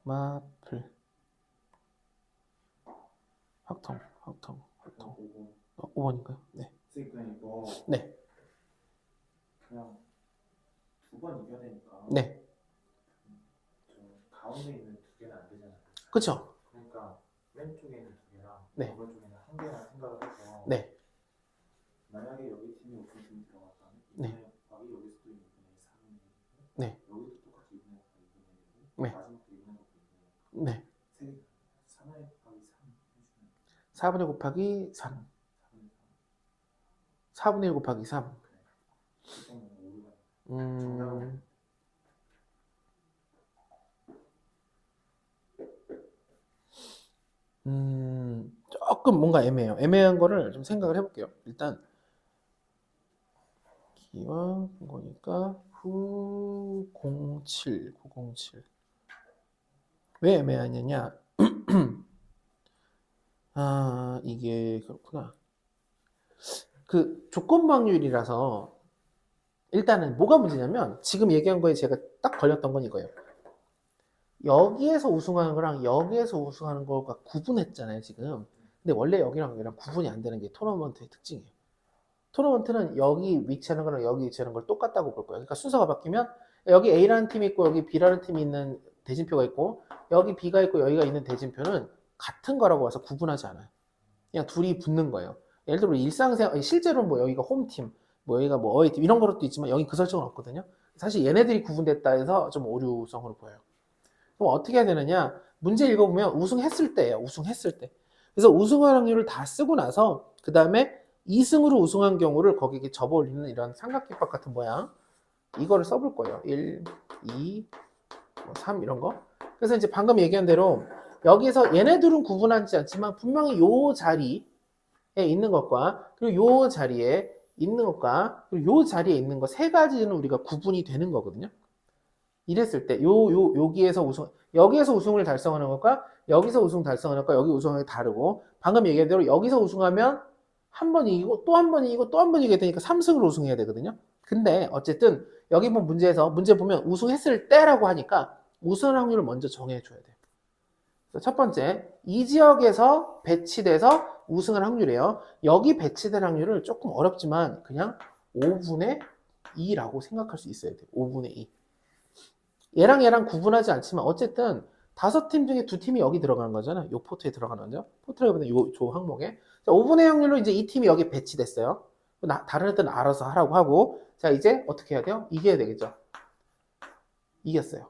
마플 확통 5번인가요? 네. 선생님 이거 네. 그냥 2번 이겨야 되니까 네. 저 가운데 있는 2개는 안 되잖아요. 그쵸? 그러니까 왼쪽에 있는 2개랑 네. 오른쪽에 있는 1개랑 생각을 해서 네. 만약에 여기 팀이 우승팀이 들어갔다면 네. 2분의 곱하기 여기서도 2분의 3분의 1이고 네. 여기도 똑같이 2분의 곱하기 2분의 1이고 네. 마지막도 2분의 곱하기 2분의 1이고 네. 3개 3분의 곱하기 3 해주면 4분의 곱하기 3. 4분의 1 곱하기 3. 그때는 오류가 조금 뭔가 애매해요. 애매한 거를 좀 생각을 해볼게요. 일단 기왕 거니까 907 왜 애매하냐냐? 이게 그렇구나. 그 조건 확률이라서 일단은 뭐가 문제냐면 지금 얘기한 거에 제가 딱 걸렸던 건 이거예요. 여기에서 우승하는 거랑 여기에서 우승하는 거가 구분했잖아요, 지금. 근데 원래 여기랑 여기랑 구분이 안 되는 게 토너먼트의 특징이에요. 토너먼트는 여기 위치하는 거랑 여기 위치하는 걸 똑같다고 볼 거예요. 그러니까 순서가 바뀌면 여기 A라는 팀이 있고 여기 B라는 팀이 있는 대진표가 있고 여기 B가 있고 여기가 있는 대진표는 같은 거라고 와서 구분하지 않아요. 그냥 둘이 붙는 거예요. 예를 들어 일상생활 실제로 뭐 여기가 홈팀, 뭐 여기가 뭐 어웨이팀 이런 거로도 있지만 여기 그 설정은 없거든요. 사실 얘네들이 구분됐다 해서 좀 오류성으로 보여요. 그럼 어떻게 해야 되느냐? 문제 읽어보면 우승했을 때예요. 우승했을 때. 그래서 우승할 확률을 다 쓰고 나서 그 다음에 2승으로 우승한 경우를 거기에 접어 올리는 이런 삼각김밥 같은 모양 이거를 써볼 거예요. 1, 2, 3 이런 거. 그래서 이제 방금 얘기한 대로 여기서 얘네들은 구분하지 않지만 분명히 요 자리에 있는 것과 그리고 요 자리에 있는 것과 그리고 요 자리에 있는 거 세 가지는 우리가 구분이 되는 거거든요. 이랬을 때 여기에서 우승을 달성하는 것과 여기서 우승 달성하는 것과 여기 우승하는 게 다르고 방금 얘기한 대로 여기서 우승하면 한 번 이기고 또 한 번 이기고 또 한 번 이기게 되니까 3승으로 우승해야 되거든요. 근데 어쨌든 여기 뭐 문제 보면 우승했을 때라고 하니까 우승 확률을 먼저 정해줘야 돼요. 첫 번째, 이 지역에서 배치돼서 우승할 확률이에요. 여기 배치될 확률을 조금 어렵지만 그냥 5분의 2라고 생각할 수 있어야 돼요. 5분의 2. 얘랑 구분하지 않지만 어쨌든 5팀 중에 2팀이 여기 들어가는 거잖아요. 요 포트에 들어가는 거죠. 포트라고 하면 요 항목에. 자, 5분의 확률로 이제 이 팀이 여기 배치됐어요. 다른 애들은 알아서 하라고 하고 자, 이제 어떻게 해야 돼요? 이겨야 되겠죠. 이겼어요.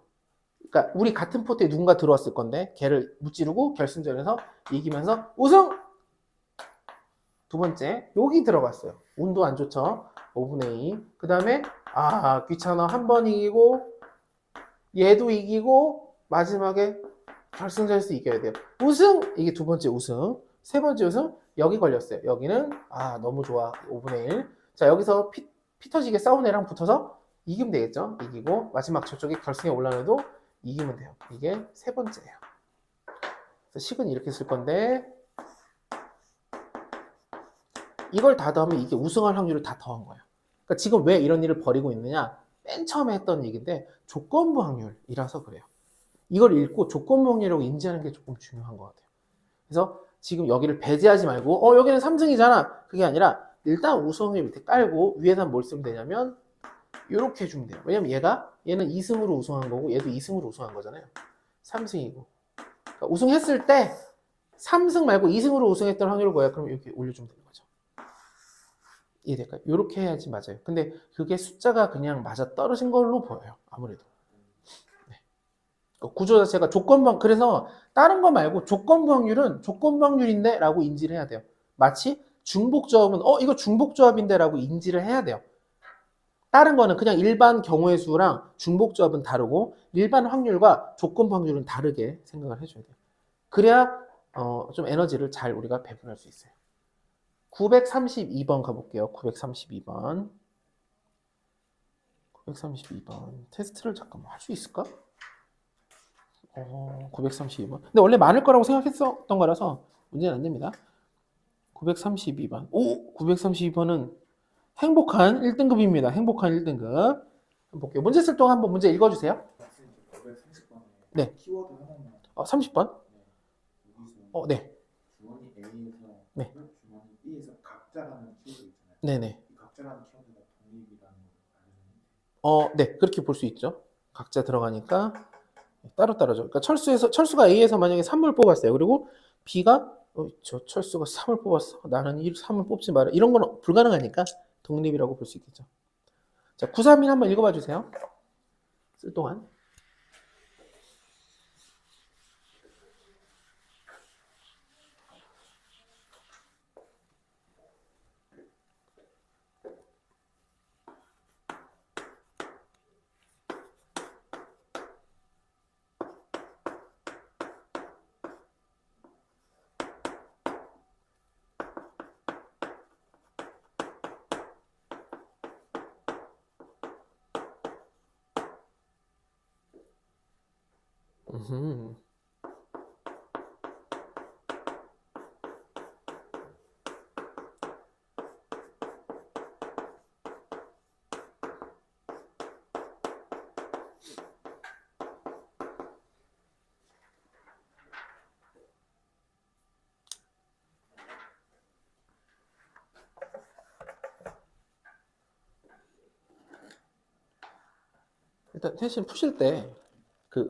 그러니까 우리 같은 포트에 누군가 들어왔을 건데 걔를 무찌르고 결승전에서 이기면서 우승! 두 번째, 여기 들어갔어요. 운도 안 좋죠. 5분의 2. 그 다음에 귀찮아. 한 번 이기고 얘도 이기고 마지막에 결승전에서 이겨야 돼요. 우승! 이게 두 번째 우승. 세 번째 우승 여기 걸렸어요. 여기는 너무 좋아. 5분의 1. 자, 여기서 피 터지게 싸운 애랑 붙어서 이기면 되겠죠. 이기고 마지막 저쪽에 결승에 올라가도 이기면 돼요. 이게 세 번째예요. 그래서 식은 이렇게 쓸 건데 이걸 다 더하면 이게 우승할 확률을 다 더한 거예요. 그러니까 지금 왜 이런 일을 벌이고 있느냐? 맨 처음에 했던 얘기인데 조건부 확률이라서 그래요. 이걸 읽고 조건부 확률이라고 인지하는 게 조금 중요한 것 같아요. 그래서 지금 여기를 배제하지 말고 여기는 3승이잖아. 그게 아니라 일단 우승 확률 밑에 깔고 위에다 뭘 쓰면 되냐면 이렇게 해주면 돼요. 왜냐면 얘는 2승으로 우승한 거고 얘도 2승으로 우승한 거잖아요. 3승이고. 그러니까 우승했을 때 3승 말고 2승으로 우승했던 확률을 뭐야? 그럼 이렇게 올려주면 되는 거죠. 이해될까요? 이렇게 해야지 맞아요. 근데 그게 숫자가 그냥 맞아 떨어진 걸로 보여요. 아무래도. 네. 구조 자체가 조건부, 그래서 다른 거 말고 조건부 확률은 조건부 확률인데 라고 인지를 해야 돼요. 마치 중복조합은 이거 중복조합인데 라고 인지를 해야 돼요. 다른 거는 그냥 일반 경우의 수랑 중복조합은 다르고 일반 확률과 조건부 확률은 다르게 생각을 해줘야 돼요. 그래야 좀 에너지를 잘 우리가 배분할 수 있어요. 932번 가볼게요. 932번. 932번. 테스트를 잠깐만 할 수 있을까? 932번. 근데 원래 많을 거라고 생각했었던 거라서 문제는 안 됩니다. 932번. 932번은 행복한 1등급입니다. 행복한 1등급. 볼게요. 문제 쓸 동안 한번 문제 읽어주세요. 930번에 네. 키워드 하나만. 30번. 여기서 네. 주머니 A에서 네. 주머니 B에서 각자라는 키워드 있잖아요. 네네. 이 각자라는 키워드가 독립이라는 걸 알려주는데. 네. 그렇게 볼 수 있죠. 각자 들어가니까 따로따로죠. 그러니까 철수가 A에서 만약에 3을 뽑았어요. 그리고 B가 저 철수가 3을 뽑았어. 나는 3을 뽑지 마라. 이런 건 불가능하니까 독립이라고 볼 수 있겠죠. 자, 931 한번 읽어봐 주세요. 쓸 동안. 음흠. 일단 태신 푸실 때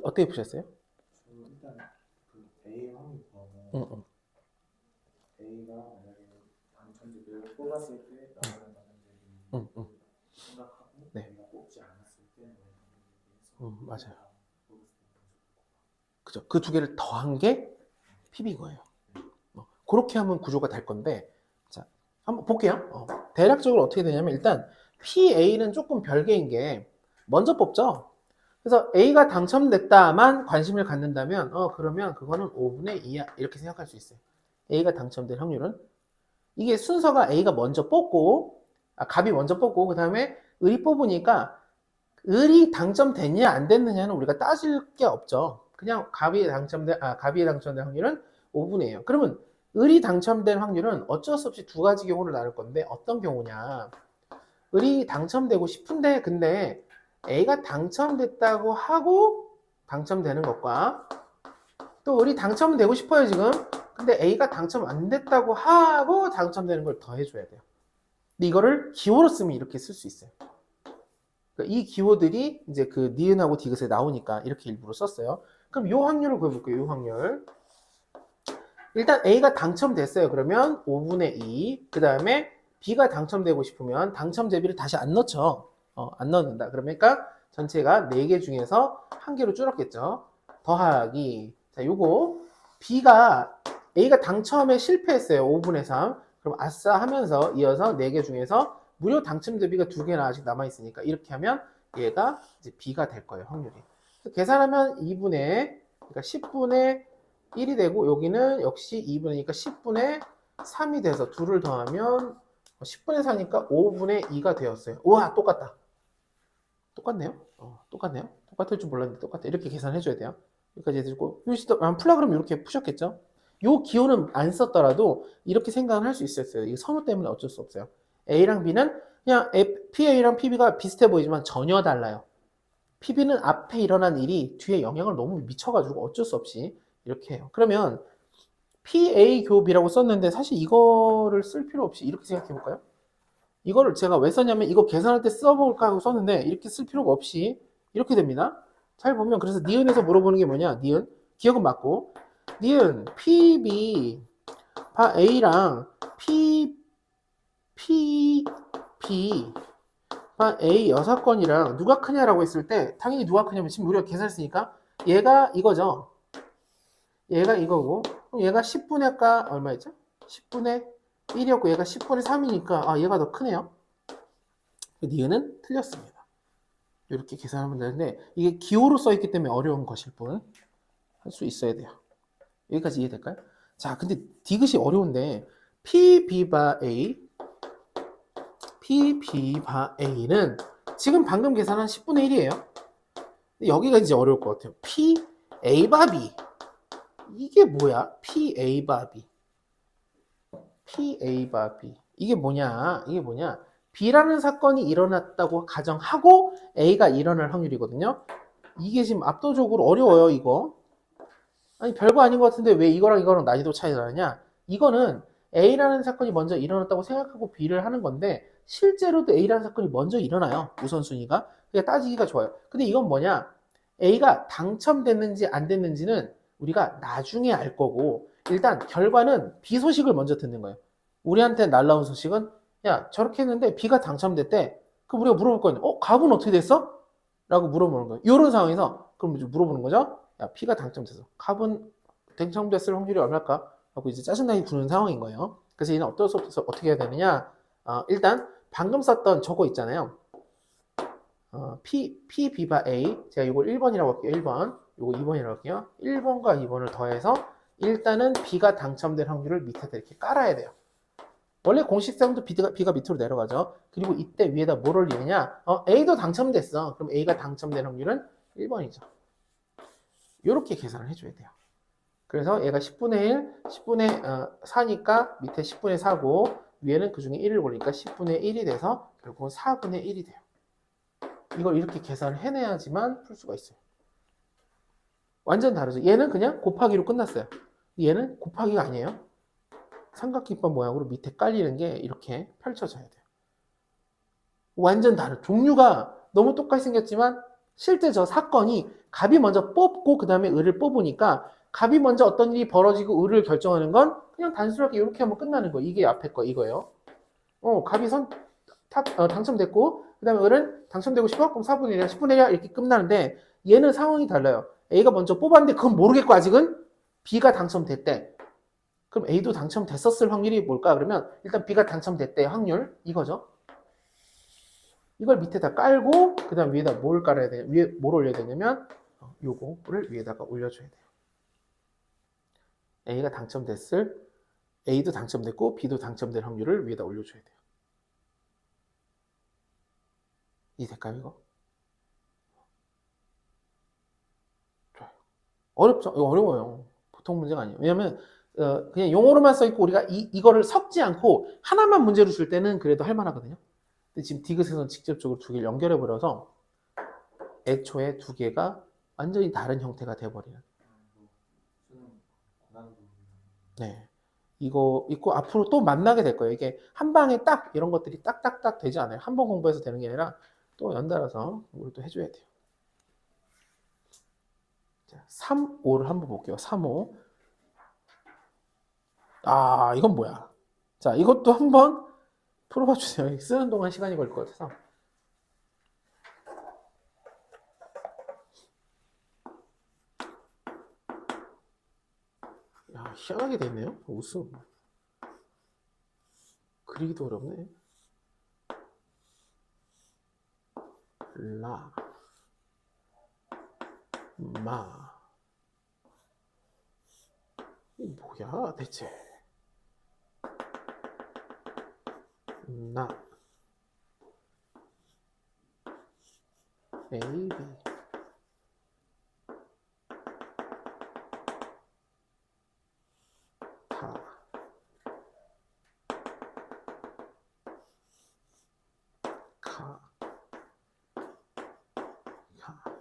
어떻게 푸셨어요? 저 일단 그 A 확률 구하고 응. A가 만약에 당첨자를 뽑았을 때 나가는 당첨자들이 응. 생각하고 네. A가 뽑지 않았을 때 너의 당첨자에 대해서 맞아요. 그죠. 그 두 개를 더한 게 PB인 거예요. 그렇게 하면 구조가 될 건데, 자, 한번 볼게요. 대략적으로 어떻게 되냐면, 일단, PA는 조금 별개인 게, 먼저 뽑죠? 그래서 A가 당첨됐다만 관심을 갖는다면, 그러면 그거는 5분의 2야. 이렇게 생각할 수 있어요. A가 당첨될 확률은. 이게 순서가 A가 먼저 뽑고, 갑이 먼저 뽑고, 그 다음에 을이 뽑으니까, 을이 당첨됐냐, 안 됐느냐는 우리가 따질 게 없죠. 그냥 갑이 당첨될 확률은 5분의 2예요. 그러면 을이 당첨될 확률은 어쩔 수 없이 두 가지 경우를 나눌 건데 어떤 경우냐? 을이 당첨되고 싶은데 근데 A가 당첨됐다고 하고 당첨되는 것과 또 을이 당첨되고 싶어요 지금. 근데 A가 당첨 안 됐다고 하고 당첨되는 걸 더해줘야 돼요. 근데 이거를 기호로 쓰면 이렇게 쓸 수 있어요. 이 기호들이 이제 그 니은하고 디귿에 나오니까 이렇게 일부러 썼어요. 그럼 요 확률을 구해볼게요. 요 확률. 일단 A가 당첨됐어요. 그러면 5분의 2. 그 다음에 B가 당첨되고 싶으면 당첨 대비를 다시 안 넣죠. 안 넣는다. 그러니까 전체가 4개 중에서 1개로 줄었겠죠. 더하기. 자, 요거 A가 당첨에 실패했어요. 5분의 3. 그럼 아싸 하면서 이어서 4개 중에서 무료 당첨 대비가 2개나 아직 남아있으니까 이렇게 하면 얘가 이제 B가 될 거예요. 확률이. 계산하면 2분의, 그러니까 10분의 1이 되고 여기는 역시 2분의니까 10분의 3이 돼서 2를 더하면 10분의 4니까 5분의 2가 되었어요. 우와, 똑같다. 똑같네요. 똑같네요. 똑같을 줄 몰랐는데 똑같아. 이렇게 계산해 줘야 돼요. 여기까지 해주고 풀라 그러면 이렇게 푸셨겠죠? 요 기호는 안 썼더라도 이렇게 생각을 할 수 있었어요. 이 선호 때문에 어쩔 수 없어요. A랑 B는 그냥 PA랑 PB가 비슷해 보이지만 전혀 달라요. PB는 앞에 일어난 일이 뒤에 영향을 너무 미쳐가지고 어쩔 수 없이 이렇게 해요. 그러면 PA 교 B라고 썼는데 사실 이거를 쓸 필요 없이 이렇게 생각해 볼까요? 이거를 제가 왜 썼냐면 이거 계산할 때 써볼까 하고 썼는데 이렇게 쓸 필요가 없이 이렇게 됩니다. 잘 보면 그래서 니은에서 물어보는 게 뭐냐? 니은 기억은 맞고 니은 PB 바 A랑 PB 바 A 6건이랑 누가 크냐라고 했을 때 당연히 누가 크냐면 지금 우리가 계산했으니까 얘가 이거죠. 얘가 이거고 그럼 얘가 10분의 가 얼마였죠? 10분의 1이었고 얘가 10분의 3이니까 아 얘가 더 크네요. 니은은 틀렸습니다. 이렇게 계산하면 되는데 이게 기호로 써있기 때문에 어려운 것일 뿐 할 수 있어야 돼요. 여기까지 이해될까요? 자 근데 디귿이 어려운데 PB 바 A PB 바 A는 지금 방금 계산한 10분의 1이에요. 여기가 이제 어려울 것 같아요. PA 바 B 이게 뭐야? PA 바 B PA 바 B 이게 뭐냐? B라는 사건이 일어났다고 가정하고 A가 일어날 확률이거든요. 이게 지금 압도적으로 어려워요, 이거. 아니, 별거 아닌 것 같은데 왜 이거랑 이거랑 난이도 차이가 나느냐? 이거는 A라는 사건이 먼저 일어났다고 생각하고 B를 하는 건데 실제로도 A라는 사건이 먼저 일어나요. 우선순위가. 그러니까 따지기가 좋아요. 근데 이건 뭐냐? A가 당첨됐는지 안 됐는지는 우리가 나중에 알 거고 일단 결과는 B 소식을 먼저 듣는 거예요. 우리한테 날라온 소식은 야 저렇게 했는데 B가 당첨됐대. 그럼 우리가 물어볼 거예요. 갑은 어떻게 됐어? 라고 물어보는 거예요. 이런 상황에서 그럼 이제 물어보는 거죠. 야 B가 당첨됐어. 갑은 당첨됐을 확률이 얼마일까? 하고 이제 짜증나게 구는 상황인 거예요. 그래서 얘는 어쩔 수 없어서 어떻게 해야 되느냐? 일단 방금 썼던 저거 있잖아요. B 바 A 제가 이걸 1번이라고 할게요. 1번 이거 2번이라고 할게요. 1번과 2번을 더해서 일단은 B가 당첨될 확률을 밑에다 이렇게 깔아야 돼요. 원래 공식상도 B가 밑으로 내려가죠. 그리고 이때 위에다 뭘 올리느냐? A도 당첨됐어. 그럼 A가 당첨될 확률은 1번이죠. 이렇게 계산을 해줘야 돼요. 그래서 얘가 10분의 1, 10분의 4니까 밑에 10분의 4고 위에는 그 중에 1을 올리니까 10분의 1이 돼서 결국은 4분의 1이 돼요. 이걸 이렇게 계산을 해내야지만 풀 수가 있어요. 완전 다르죠. 얘는 그냥 곱하기로 끝났어요. 얘는 곱하기가 아니에요. 삼각김밥 모양으로 밑에 깔리는 게 이렇게 펼쳐져야 돼요. 완전 다른 종류가 너무 똑같이 생겼지만 실제 저 사건이 갑이 먼저 뽑고 그 다음에 을을 뽑으니까 갑이 먼저 어떤 일이 벌어지고 을을 결정하는 건 그냥 단순하게 이렇게 하면 끝나는 거예요. 이게 앞에 거 이거예요. 갑이 당첨됐고 그 다음에 을은 당첨되고 싶어? 그럼 4분의 1이야 10분의 1이야 이렇게 끝나는데 얘는 상황이 달라요. A가 먼저 뽑았는데 그건 모르겠고 아직은 B가 당첨됐대. 그럼 A도 당첨됐었을 확률이 뭘까? 그러면 일단 B가 당첨됐대 확률 이거죠. 이걸 밑에다 깔고 그 다음 위에다 뭘 깔아야 돼요? 위에 뭘 올려야 되냐면 요거를 위에다가 올려줘야 돼요. A가 당첨됐을 A도 당첨됐고 B도 당첨될 확률을 위에다 올려줘야 돼요. 이해될까요 이거? 좋아요. 어렵죠? 이거 어려워요. 보통 문제가 아니에요. 왜냐면 그냥 용어로만 써있고 우리가 이거를 섞지 않고 하나만 문제로 줄 때는 그래도 할만하거든요. 근데 지금 디귿에서는 직접적으로 두 개를 연결해버려서 애초에 두 개가 완전히 다른 형태가 돼버리는. 네. 이거 있고 앞으로 또 만나게 될 거예요. 이게 한 방에 딱 이런 것들이 딱딱딱 되지 않아요. 한 번 공부해서 되는 게 아니라 또 연달아서 우리 또 해줘야 돼요. 자, 3, 5를 한번 볼게요. 3, 5. 이건 뭐야? 자, 이것도 한번 풀어봐 주세요. 쓰는 동안 시간이 걸릴 것 같아서. 야, 희한하게 됐네요. 웃음. 그리기도 어렵네. 라, 마. 이게 뭐야, 대체? 나, A, B.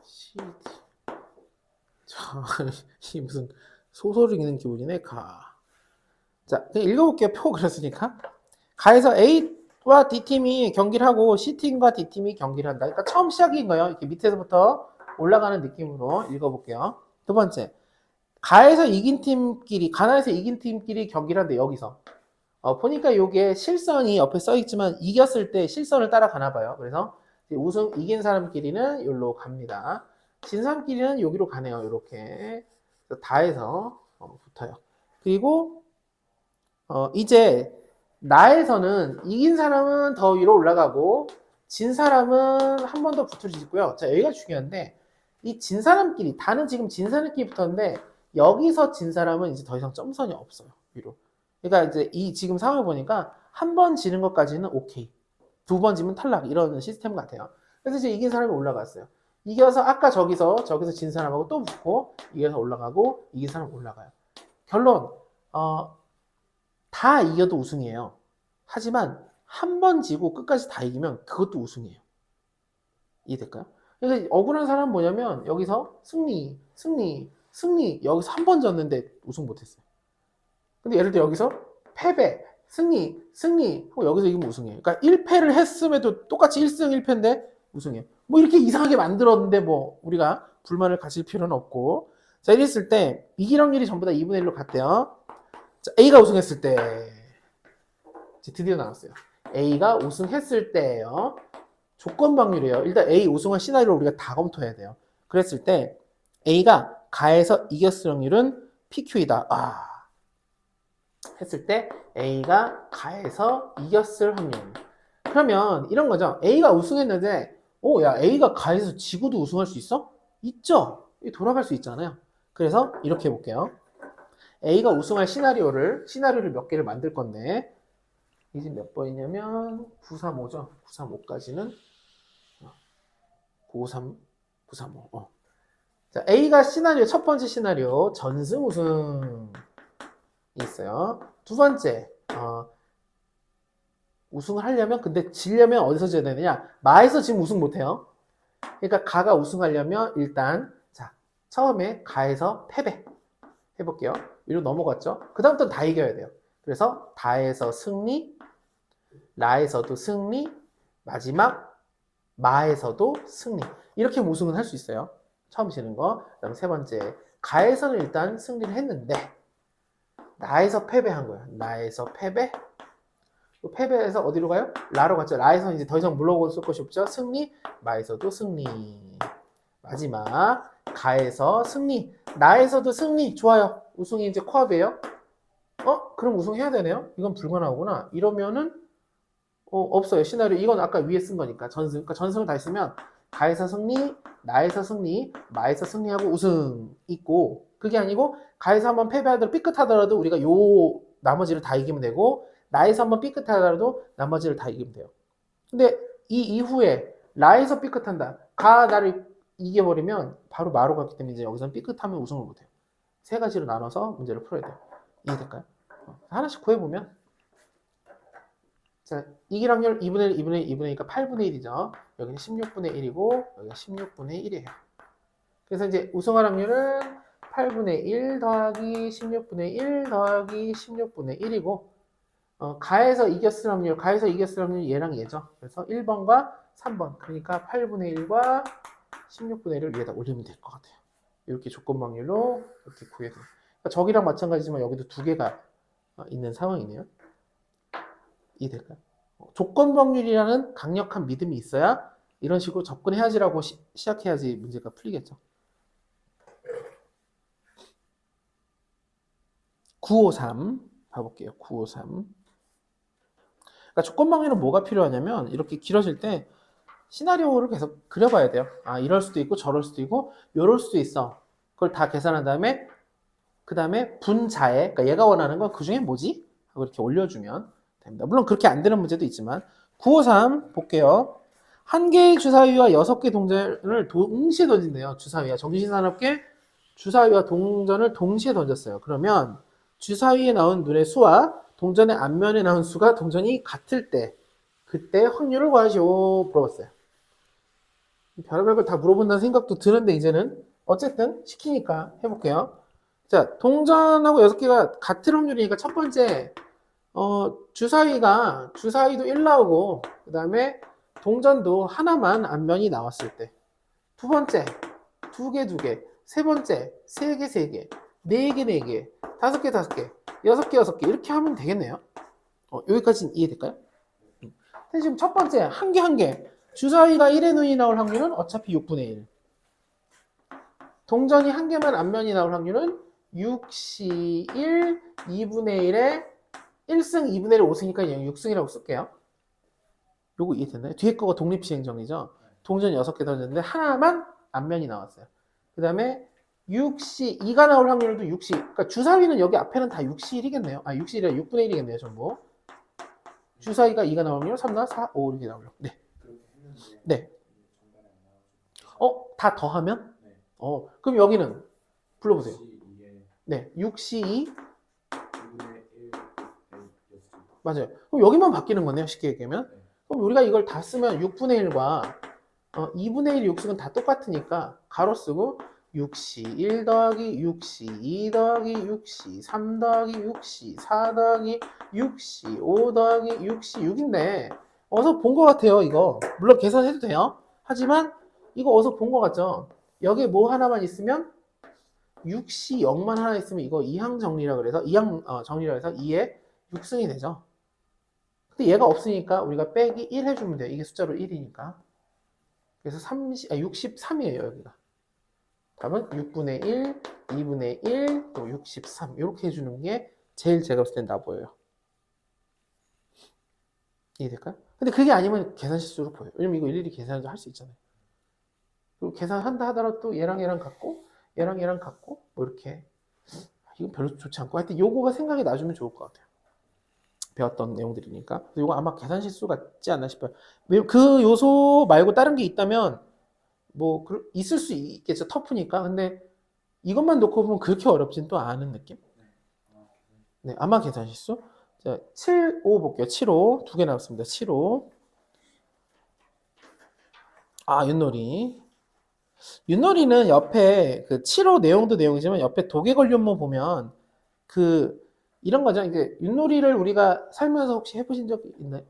시티. 자, 이 무슨 소설을 읽는 기분이네. 자, 그냥 읽어볼게요. 표 그렸으니까. 가에서 A와 D팀이 경기를 하고 C팀과 D팀이 경기를 한다. 그러니까 처음 시작인 거예요. 이렇게 밑에서부터 올라가는 느낌으로 읽어볼게요. 두 번째, 가에서 이긴 팀끼리 경기를 하는데 여기서 보니까 이게 실선이 옆에 써 있지만 이겼을 때 실선을 따라가나 봐요. 그래서 우승 이긴 사람끼리는 여기로 갑니다. 진 사람끼리는 여기로 가네요. 이렇게 다 해서 붙어요. 그리고 이제 나에서는 이긴 사람은 더 위로 올라가고 진 사람은 한 번 더 붙을 수 있고요. 자, 여기가 중요한데 이 진 사람끼리, 다는 지금 진 사람끼리 붙었는데 여기서 진 사람은 이제 더 이상 점선이 없어요. 위로. 그러니까 이제 이 지금 상황을 보니까 한 번 지는 것까지는 오케이. 두 번 지면 탈락. 이런 시스템 같아요. 그래서 이제 이긴 사람이 올라갔어요. 이겨서 아까 저기서 진 사람하고 또 붙고 이겨서 올라가고 이긴 사람 올라가요. 결론 다 이겨도 우승이에요. 하지만 한 번 지고 끝까지 다 이기면 그것도 우승이에요. 이해될까요? 그래서 억울한 사람은 뭐냐면 여기서 승리 여기서 한 번 졌는데 우승 못했어요. 근데 예를 들어 여기서 패배 승리 하고 여기서 이기면 우승이에요. 그러니까 1패를 했음에도 똑같이 1승 1패인데 우승이에요. 뭐 이렇게 이상하게 만들었는데 뭐 우리가 불만을 가질 필요는 없고. 자, 이랬을 때 이길 확률이 전부 다 2분의 1로 갔대요. 자, A가 우승했을 때 드디어 나왔어요. A가 우승했을 때예요. 조건 확률이에요. 일단 A 우승한 시나리오를 우리가 다 검토해야 돼요. 그랬을 때 A가 가에서 이겼을 확률은 PQ이다. 했을 때 A가 가에서 이겼을 확률. 그러면 이런 거죠. A가 우승했는데 야, A가 가에서 지고도 우승할 수 있어? 있죠. 돌아갈 수 있잖아요. 그래서 이렇게 해볼게요. A가 우승할 시나리오를 몇 개를 만들 건데 이제 몇 번이냐면 935죠. 935까지는 953, 935. 자, A가 첫 번째 시나리오 전승 우승이 있어요. 두 번째 우승을 하려면 근데 지려면 어디서 져야 되느냐? 마에서 지금 우승 못해요. 그러니까 가가 우승하려면 일단 자 처음에 가에서 패배 해볼게요. 위로 넘어갔죠. 그 다음부터는 다 이겨야 돼요. 그래서 다에서 승리, 라에서도 승리, 마지막 마에서도 승리. 이렇게 우승은 할 수 있어요. 처음 지는 거. 그 다음 세 번째 가에서는 일단 승리를 했는데 나에서 패배한 거예요. 나에서 패배. 패배해서 어디로 가요? 라로 갔죠. 라에서는 이제 더 이상 물러올 것이 없죠. 승리, 마에서도 승리. 마지막 가에서 승리, 나에서도 승리. 좋아요. 우승이 이제 코앞이에요. 그럼 우승해야 되네요. 이건 불가능하구나. 이러면은 없어요. 시나리오. 이건 아까 위에 쓴 거니까 전승. 그러니까 전승을 다 했으면 가에서 승리, 나에서 승리, 마에서 승리하고 우승 있고, 그게 아니고 가에서 한번 패배하더라도 삐끗하더라도 우리가 요 나머지를 다 이기면 되고, 나에서 한번 삐끗하더라도 나머지를 다 이기면 돼요. 근데 이 이후에 라에서 삐끗한다. 가 나를 이겨버리면 바로 마로 갔기 때문에 이제 여기서는 삐끗하면 우승을 못해요. 세 가지로 나눠서 문제를 풀어야 돼요. 이해될까요? 하나씩 구해보면 자, 이길 확률 2분의 1, 2분의 1, 2분의 1이니까 8분의 1이죠. 여기는 16분의 1이고 여기가 16분의 1이에요. 그래서 이제 우승할 확률은 8분의 1 더하기 16분의 1 더하기 16분의 1이고 가에서 이겼을 확률이 얘랑 얘죠. 그래서 1번과 3번. 그러니까 8분의 1과 16분의 1을 위에다 올리면 될 것 같아요. 이렇게 조건 확률로 이렇게 구해도. 그러니까 저기랑 마찬가지지만 여기도 두 개가 있는 상황이네요. 이해될까요? 조건 확률이라는 강력한 믿음이 있어야 이런 식으로 접근해야지라고 시작해야지 문제가 풀리겠죠. 953 봐볼게요. 953. 그러니까 조건 방해는 뭐가 필요하냐면 이렇게 길어질 때 시나리오를 계속 그려봐야 돼요. 이럴 수도 있고 저럴 수도 있고 요럴 수도 있어. 그걸 다 계산한 다음에 그 다음에 분자에 그러니까 얘가 원하는 건 그 중에 뭐지? 하고 이렇게 올려주면 됩니다. 물론 그렇게 안 되는 문제도 있지만 953 볼게요. 한 개의 주사위와 6개 동전을 동시에 던진대요. 주사위와 정신사납게 주사위와 동전을 동시에 던졌어요. 그러면 주사위에 나온 눈의 수와 동전의 앞면에 나온 수가 동전이 같을 때 그때 확률을 구하시오 물어봤어요. 별의별 걸 다 물어본다는 생각도 드는데 이제는 어쨌든 시키니까 해볼게요. 자, 동전하고 6개가 같을 확률이니까 첫 번째 주사위도 1 나오고 그 다음에 동전도 하나만 앞면이 나왔을 때 두 번째 2개 2개 세 번째 3개 3개 4개 4개 5개 5개 6개 6개 이렇게 하면 되겠네요. 여기까지는 이해될까요? 근데 지금 첫 번째 한 개 한 개 주사위가 1의 눈이 나올 확률은 어차피 6분의 1 동전이 한 개만 앞면이 나올 확률은 6시 1 2분의 1에 1승 2분의 1 5승이니까 그냥 6승이라고 쓸게요. 요거 이해됐나요? 뒤에 거가 독립시행정이죠. 동전 6개 던졌는데 하나만 앞면이 나왔어요. 그 다음에 6시 2가 나올 확률도 6시 그러니까 주사위는 여기 앞에는 다 6시 1이겠네요. 6시 1이 6분의 1이겠네요. 전부. 주사위가 2가 나올 확률 3, 4, 5 이렇게 나오려고. 네. 그렇게 했는데 네. 정답이 안 나와가지고. 다 더하면? 네. 그럼 여기는 불러보세요. 혹시 이게 네. 6시 2 2분의 1 였지. 맞아요. 그럼 여기만 바뀌는 거네요. 쉽게 얘기하면. 네. 그럼 우리가 이걸 다 쓰면 6분의 1과 2분의 1 6승은 다 똑같으니까 가로 쓰고 6시 1 더하기 6시 2 더하기 6시 3 더하기 6시 4 더하기 6시 5 더하기 6시 6인데 어서 본 것 같아요. 이거 물론 계산해도 돼요. 하지만 이거 어서 본 것 같죠. 여기에 뭐 하나만 있으면 6시 0만 하나 있으면 이거 이항 정리라 그래서 이항 정리라 해서 2에 6승이 되죠. 근데 얘가 없으니까 우리가 빼기 1 해주면 돼요. 이게 숫자로 1이니까. 그래서 63이에요, 여기가. 답은 6분의 1, 2분의 1, 또 63. 이렇게 해주는 게 제일 제가 봤을 땐 나 보여요. 이해될까요? 근데 그게 아니면 계산 실수로 보여요. 왜냐면 이거 일일이 계산도 할 수 있잖아요. 그리고 계산한다 하더라도 또 얘랑 얘랑 같고, 얘랑 얘랑 같고, 뭐 이렇게. 이건 별로 좋지 않고. 하여튼 요거가 생각이 나주면 좋을 것 같아요. 배웠던 내용들이니까. 이거 아마 계산 실수 같지 않나 싶어요. 그 요소 말고 다른 게 있다면 뭐 있을 수 있겠죠. 터프니까. 근데 이것만 놓고 보면 그렇게 어렵진 또 않은 느낌. 네, 아마 계산 실수. 자, 7, 5 볼게요. 7, 5 두 개 나왔습니다. 7, 5. 윷놀이는 옆에 그 7, 5 내용도 내용이지만 옆에 도개걸륜모 보면 이런 거죠. 이제 윷놀이를 우리가 살면서 혹시 해보신 적 있나요?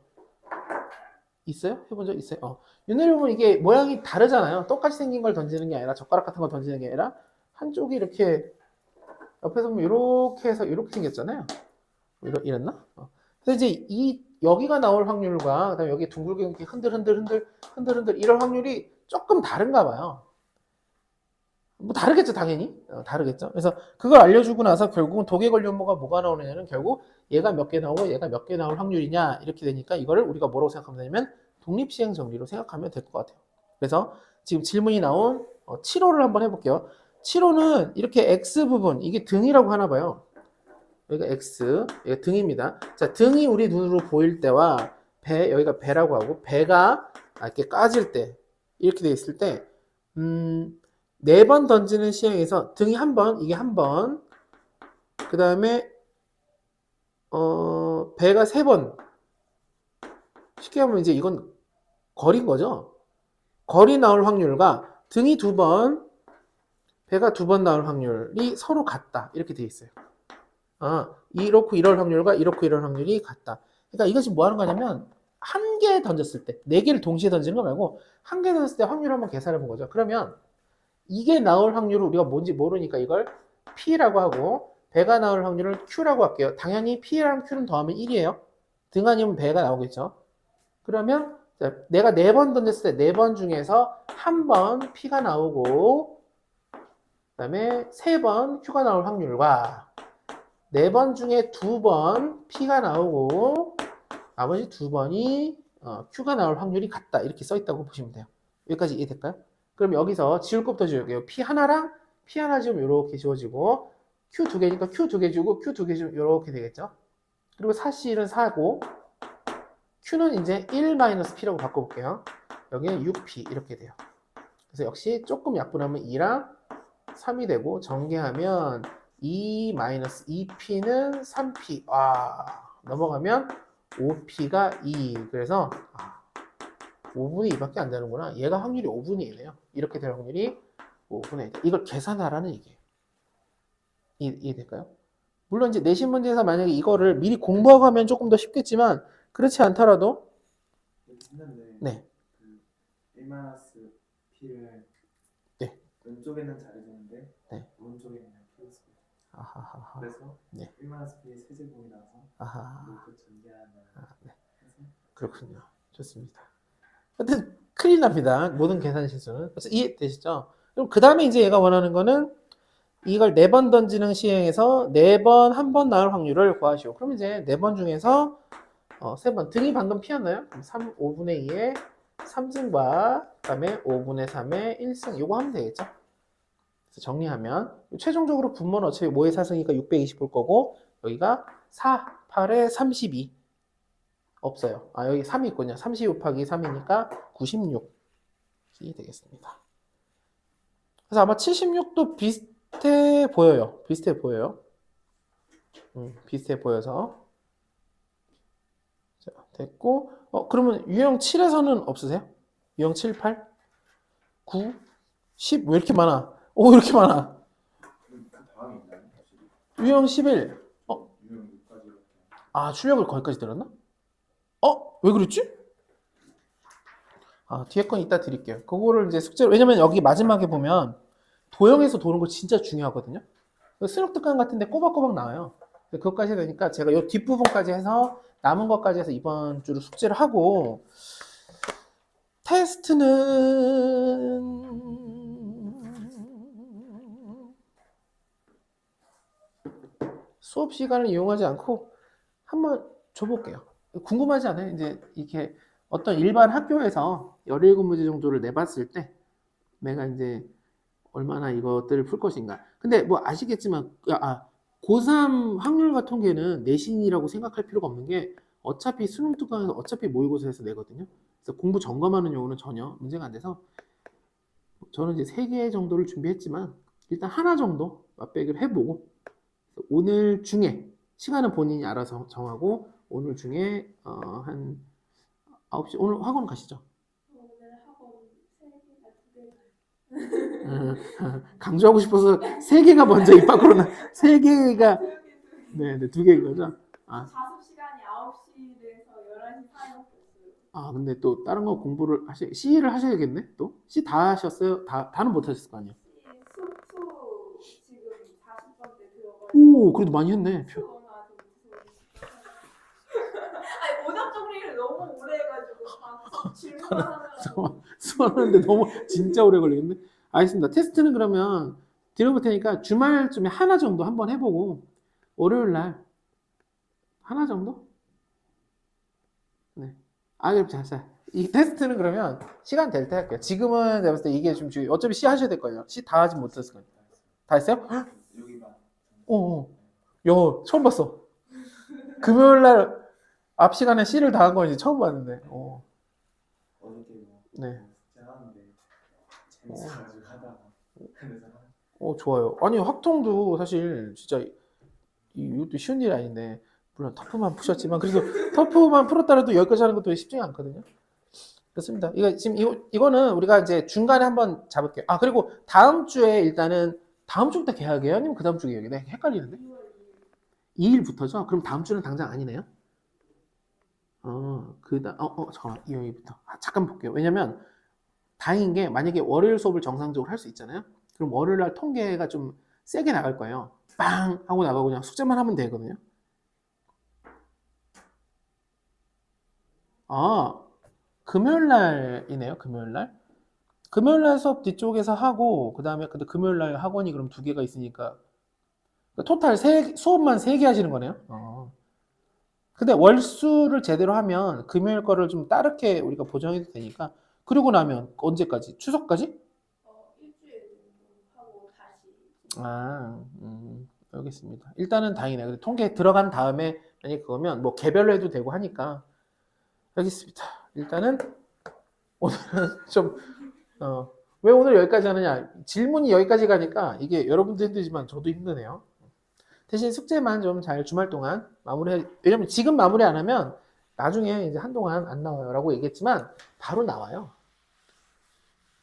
있어요? 해본 적 있어요? 윷놀이 보면 이게 모양이 다르잖아요. 똑같이 생긴 걸 던지는 게 아니라 젓가락 같은 걸 던지는 게 아니라 한쪽이 이렇게 옆에서 보면 이렇게 해서 이렇게 생겼잖아요. 이랬나? 그래서 이제 여기가 나올 확률과 그다음에 여기 둥글게 이렇게 흔들 이럴 확률이 조금 다른가 봐요. 뭐 다르겠죠, 당연히. 다르겠죠. 그래서 그걸 알려주고 나서 결국은 도개걸륜모가 뭐가 나오느냐는 결국 얘가 몇 개 나오고 얘가 몇 개 나올 확률이냐 이렇게 되니까 이거를 우리가 뭐라고 생각하면 되냐면 독립시행 정리로 생각하면 될 것 같아요. 그래서 지금 질문이 나온 7호를 한번 해볼게요. 7호는 이렇게 X 부분 이게 등이라고 하나 봐요. 여기가 X, 여기가 등입니다. 자, 등이 우리 눈으로 보일 때와 배, 여기가 배라고 하고 배가 이렇게 까질 때 이렇게 돼 있을 때 4번 던지는 시행에서 등이 한 번, 이게 한 번, 그 다음에 배가 3번. 쉽게 하면 이제 이건 거리인 거죠. 거리 나올 확률과 등이 2번, 배가 2번 나올 확률이 서로 같다. 이렇게 돼 있어요. 이렇고 이럴 확률과 이렇고 이럴 확률이 같다. 그러니까 이것이 뭐 하는 거냐면 한 개 던졌을 때, 4개를 동시에 던지는 거 말고 한 개 던졌을 때 확률 한번 계산해 본 거죠. 그러면 이게 나올 확률을 우리가 뭔지 모르니까 이걸 P라고 하고 배가 나올 확률을 Q라고 할게요. 당연히 P랑 Q는 더하면 1이에요. 등 아니면 배가 나오겠죠. 그러면 내가 4번 던졌을 때 4번 중에서 한 번 P가 나오고 그 다음에 3번 Q가 나올 확률과 4번 중에 2번 P가 나오고 나머지 2번이 Q가 나올 확률이 같다. 이렇게 써있다고 보시면 돼요. 여기까지 이해될까요? 그럼 여기서 지울 것부터 지울게요. P 하나랑 P 하나 지우면 이렇게 지워지고 Q 2개니까 Q 2개 지우고 Q 2개 지우면 이렇게 되겠죠. 그리고 4C는 4고 Q는 이제 1-P라고 바꿔볼게요. 여기는 6P 이렇게 돼요. 그래서 역시 조금 약분하면 2랑 3이 되고 전개하면 2-2p는 3p. 넘어가면 5p가 2. 그래서 5분의 2밖에 안 되는구나. 얘가 확률이 5분의 2네요. 이렇게 될 확률이 5분의 2. 이걸 계산하라는 얘기예요. 이해될까요? 물론 이제 내신 문제에서 만약에 이거를 미리 공부하고 하면 조금 더 쉽겠지만 그렇지 않더라도 이렇게 했는데 네. 그 1-P를 네. 왼쪽에는 잘해주는데 네. 오른쪽에는 그냥 P를 쓰고 아하하하. 그래서 네. 1-P의 세제곱이 나와서 아하. 이렇게 전개하는 네. 해서 그렇군요. 좋습니다. 하여튼 큰일 납니다. 모든 계산 실수는. 그래서 이해되시죠? 그럼 그 다음에 이제 얘가 원하는 거는 이걸 4번 던지는 시행에서 4번 한 번 나올 확률을 구하시오. 그럼 이제 4번 중에서 3번 등이 방금 피었나요? 5분의 2의 3승과 그 다음에 5분의 3의 1승 요거 하면 되겠죠? 그래서 정리하면 최종적으로 분모는 어차피 5의 4승이니까 620 볼 거고 여기가 4, 8에 32 없어요. 여기 3이 있군요. 30 곱하기 3이니까 96이 되겠습니다. 그래서 아마 76도 비슷해 보여요. 비슷해 보여요. 비슷해 보여서 자, 됐고 그러면 유형 7에서는 없으세요? 유형 7, 8, 9, 10 왜 이렇게 많아? 이렇게 많아. 그 다음이 있나요? 유형 11 유형 6까지 출력을 거기까지 들었나? 왜 그랬지? 뒤에 건 이따 드릴게요. 그거를 이제 숙제로, 왜냐면 여기 마지막에 보면 도형에서 도는 거 진짜 중요하거든요. 수능 특강 같은데 꼬박꼬박 나와요. 그것까지 해야 되니까 제가 이 뒷부분까지 해서 남은 것까지 해서 이번 주로 숙제를 하고 테스트는 수업 시간을 이용하지 않고 한번 줘볼게요. 궁금하지 않아요? 이제 이렇게 어떤 일반 학교에서 17문제 정도를 내봤을 때 내가 이제 얼마나 이것들을 풀 것인가. 근데 뭐 아시겠지만 고3 확률과 통계는 내신이라고 생각할 필요가 없는 게 어차피 수능 특강에서 어차피 모의고사에서 내거든요. 그래서 공부 점검하는 용어는 전혀 문제가 안 돼서 저는 이제 3개 정도를 준비했지만 일단 하나 정도 맛배기를 해보고 오늘 중에 시간은 본인이 알아서 정하고 오늘 중에 한 9시 오늘 학원 가시죠? 오늘 학원 3개가 2개. 강조하고 싶어서 3개가 먼저 입 밖으로 3개가 네, 2개인 거죠? 자습 시간이 9시에서 11시 사이밖에 없어요. 근데 또 다른 거 공부를 C를 하셔야겠네? 또? C 다 하셨어요? 다는 못 하셨을 거 아니에요? 수투 지금 40번째 들어가요. 오, 그래도 많이 했네. 수투 오늘 아직 못해서 아니 오답 정리를 너무 오래 해가지고 질문만 하느라고. 수업하는데 너무 진짜 오래 걸리겠네. 알겠습니다. 테스트는 그러면 드려볼 테니까 주말쯤에 하나 정도 한번 해보고 월요일 날 하나 정도? 네. 그럼 자. 이 테스트는 그러면 시간 될 때 할게요. 지금은 제가 봤을 때 이게 좀 어차피 C 하셔야 될 거예요. C 다 하진 못했을 거예요. 다 했어요? 여기만 야, 처음 봤어. 금요일 날 앞 시간에 C를 다 한 건 이제 처음 봤는데. 어저께 네. 숙제하는데 재밌어가지고 하다가 그래서 좋아요. 아니, 확통도 사실 진짜 이것도 쉬운 일이 아닌데, 물론 터프만 푸셨지만, 그래도 터프만 풀었더라도 여기까지 하는 것도 쉽지 않거든요. 그렇습니다. 이거는 우리가 이제 중간에 한번 잡을게요. 그리고 다음 주에 일단은, 다음 주부터 계약이에요? 아니면 그 다음 주 계약이에요? 네, 헷갈리는데? 2일부터죠? 그럼 다음 주는 당장 아니네요? 잠깐만, 2일부터. 잠깐 볼게요. 왜냐면, 다행인 게 만약에 월요일 수업을 정상적으로 할 수 있잖아요. 그럼 월요일 날 통계가 좀 세게 나갈 거예요. 빵 하고 나가고 그냥 숙제만 하면 되거든요. 금요일 날이네요. 금요일 날. 금요일 날 수업 뒤쪽에서 하고 그다음에 근데 금요일 날 학원이 그럼 2개가 있으니까 토탈 수업만 3개 하시는 거네요. 근데 월수를 제대로 하면 금요일 거를 좀 따르게 우리가 보정해도 되니까 그러고 나면 언제까지? 추석까지? 일주일 정도 하고 다시. 알겠습니다. 일단은 다행이네요. 근데 통계 들어간 다음에 만약에 그거면 뭐 개별로 해도 되고 하니까 알겠습니다. 일단은 오늘은 좀 왜 오늘 여기까지 하느냐 질문이 여기까지 가니까 이게 여러분도 힘들지만 저도 힘드네요. 대신 숙제만 좀 잘 주말 동안 마무리해. 왜냐면 지금 마무리 안 하면 나중에 이제 한동안 안 나와요라고 얘기했지만 바로 나와요.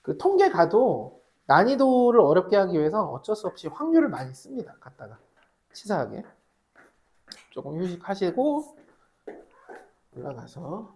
그 통계 가도 난이도를 어렵게 하기 위해서 어쩔 수 없이 확률을 많이 씁니다. 갖다가 치사하게 조금 휴식하시고 올라가서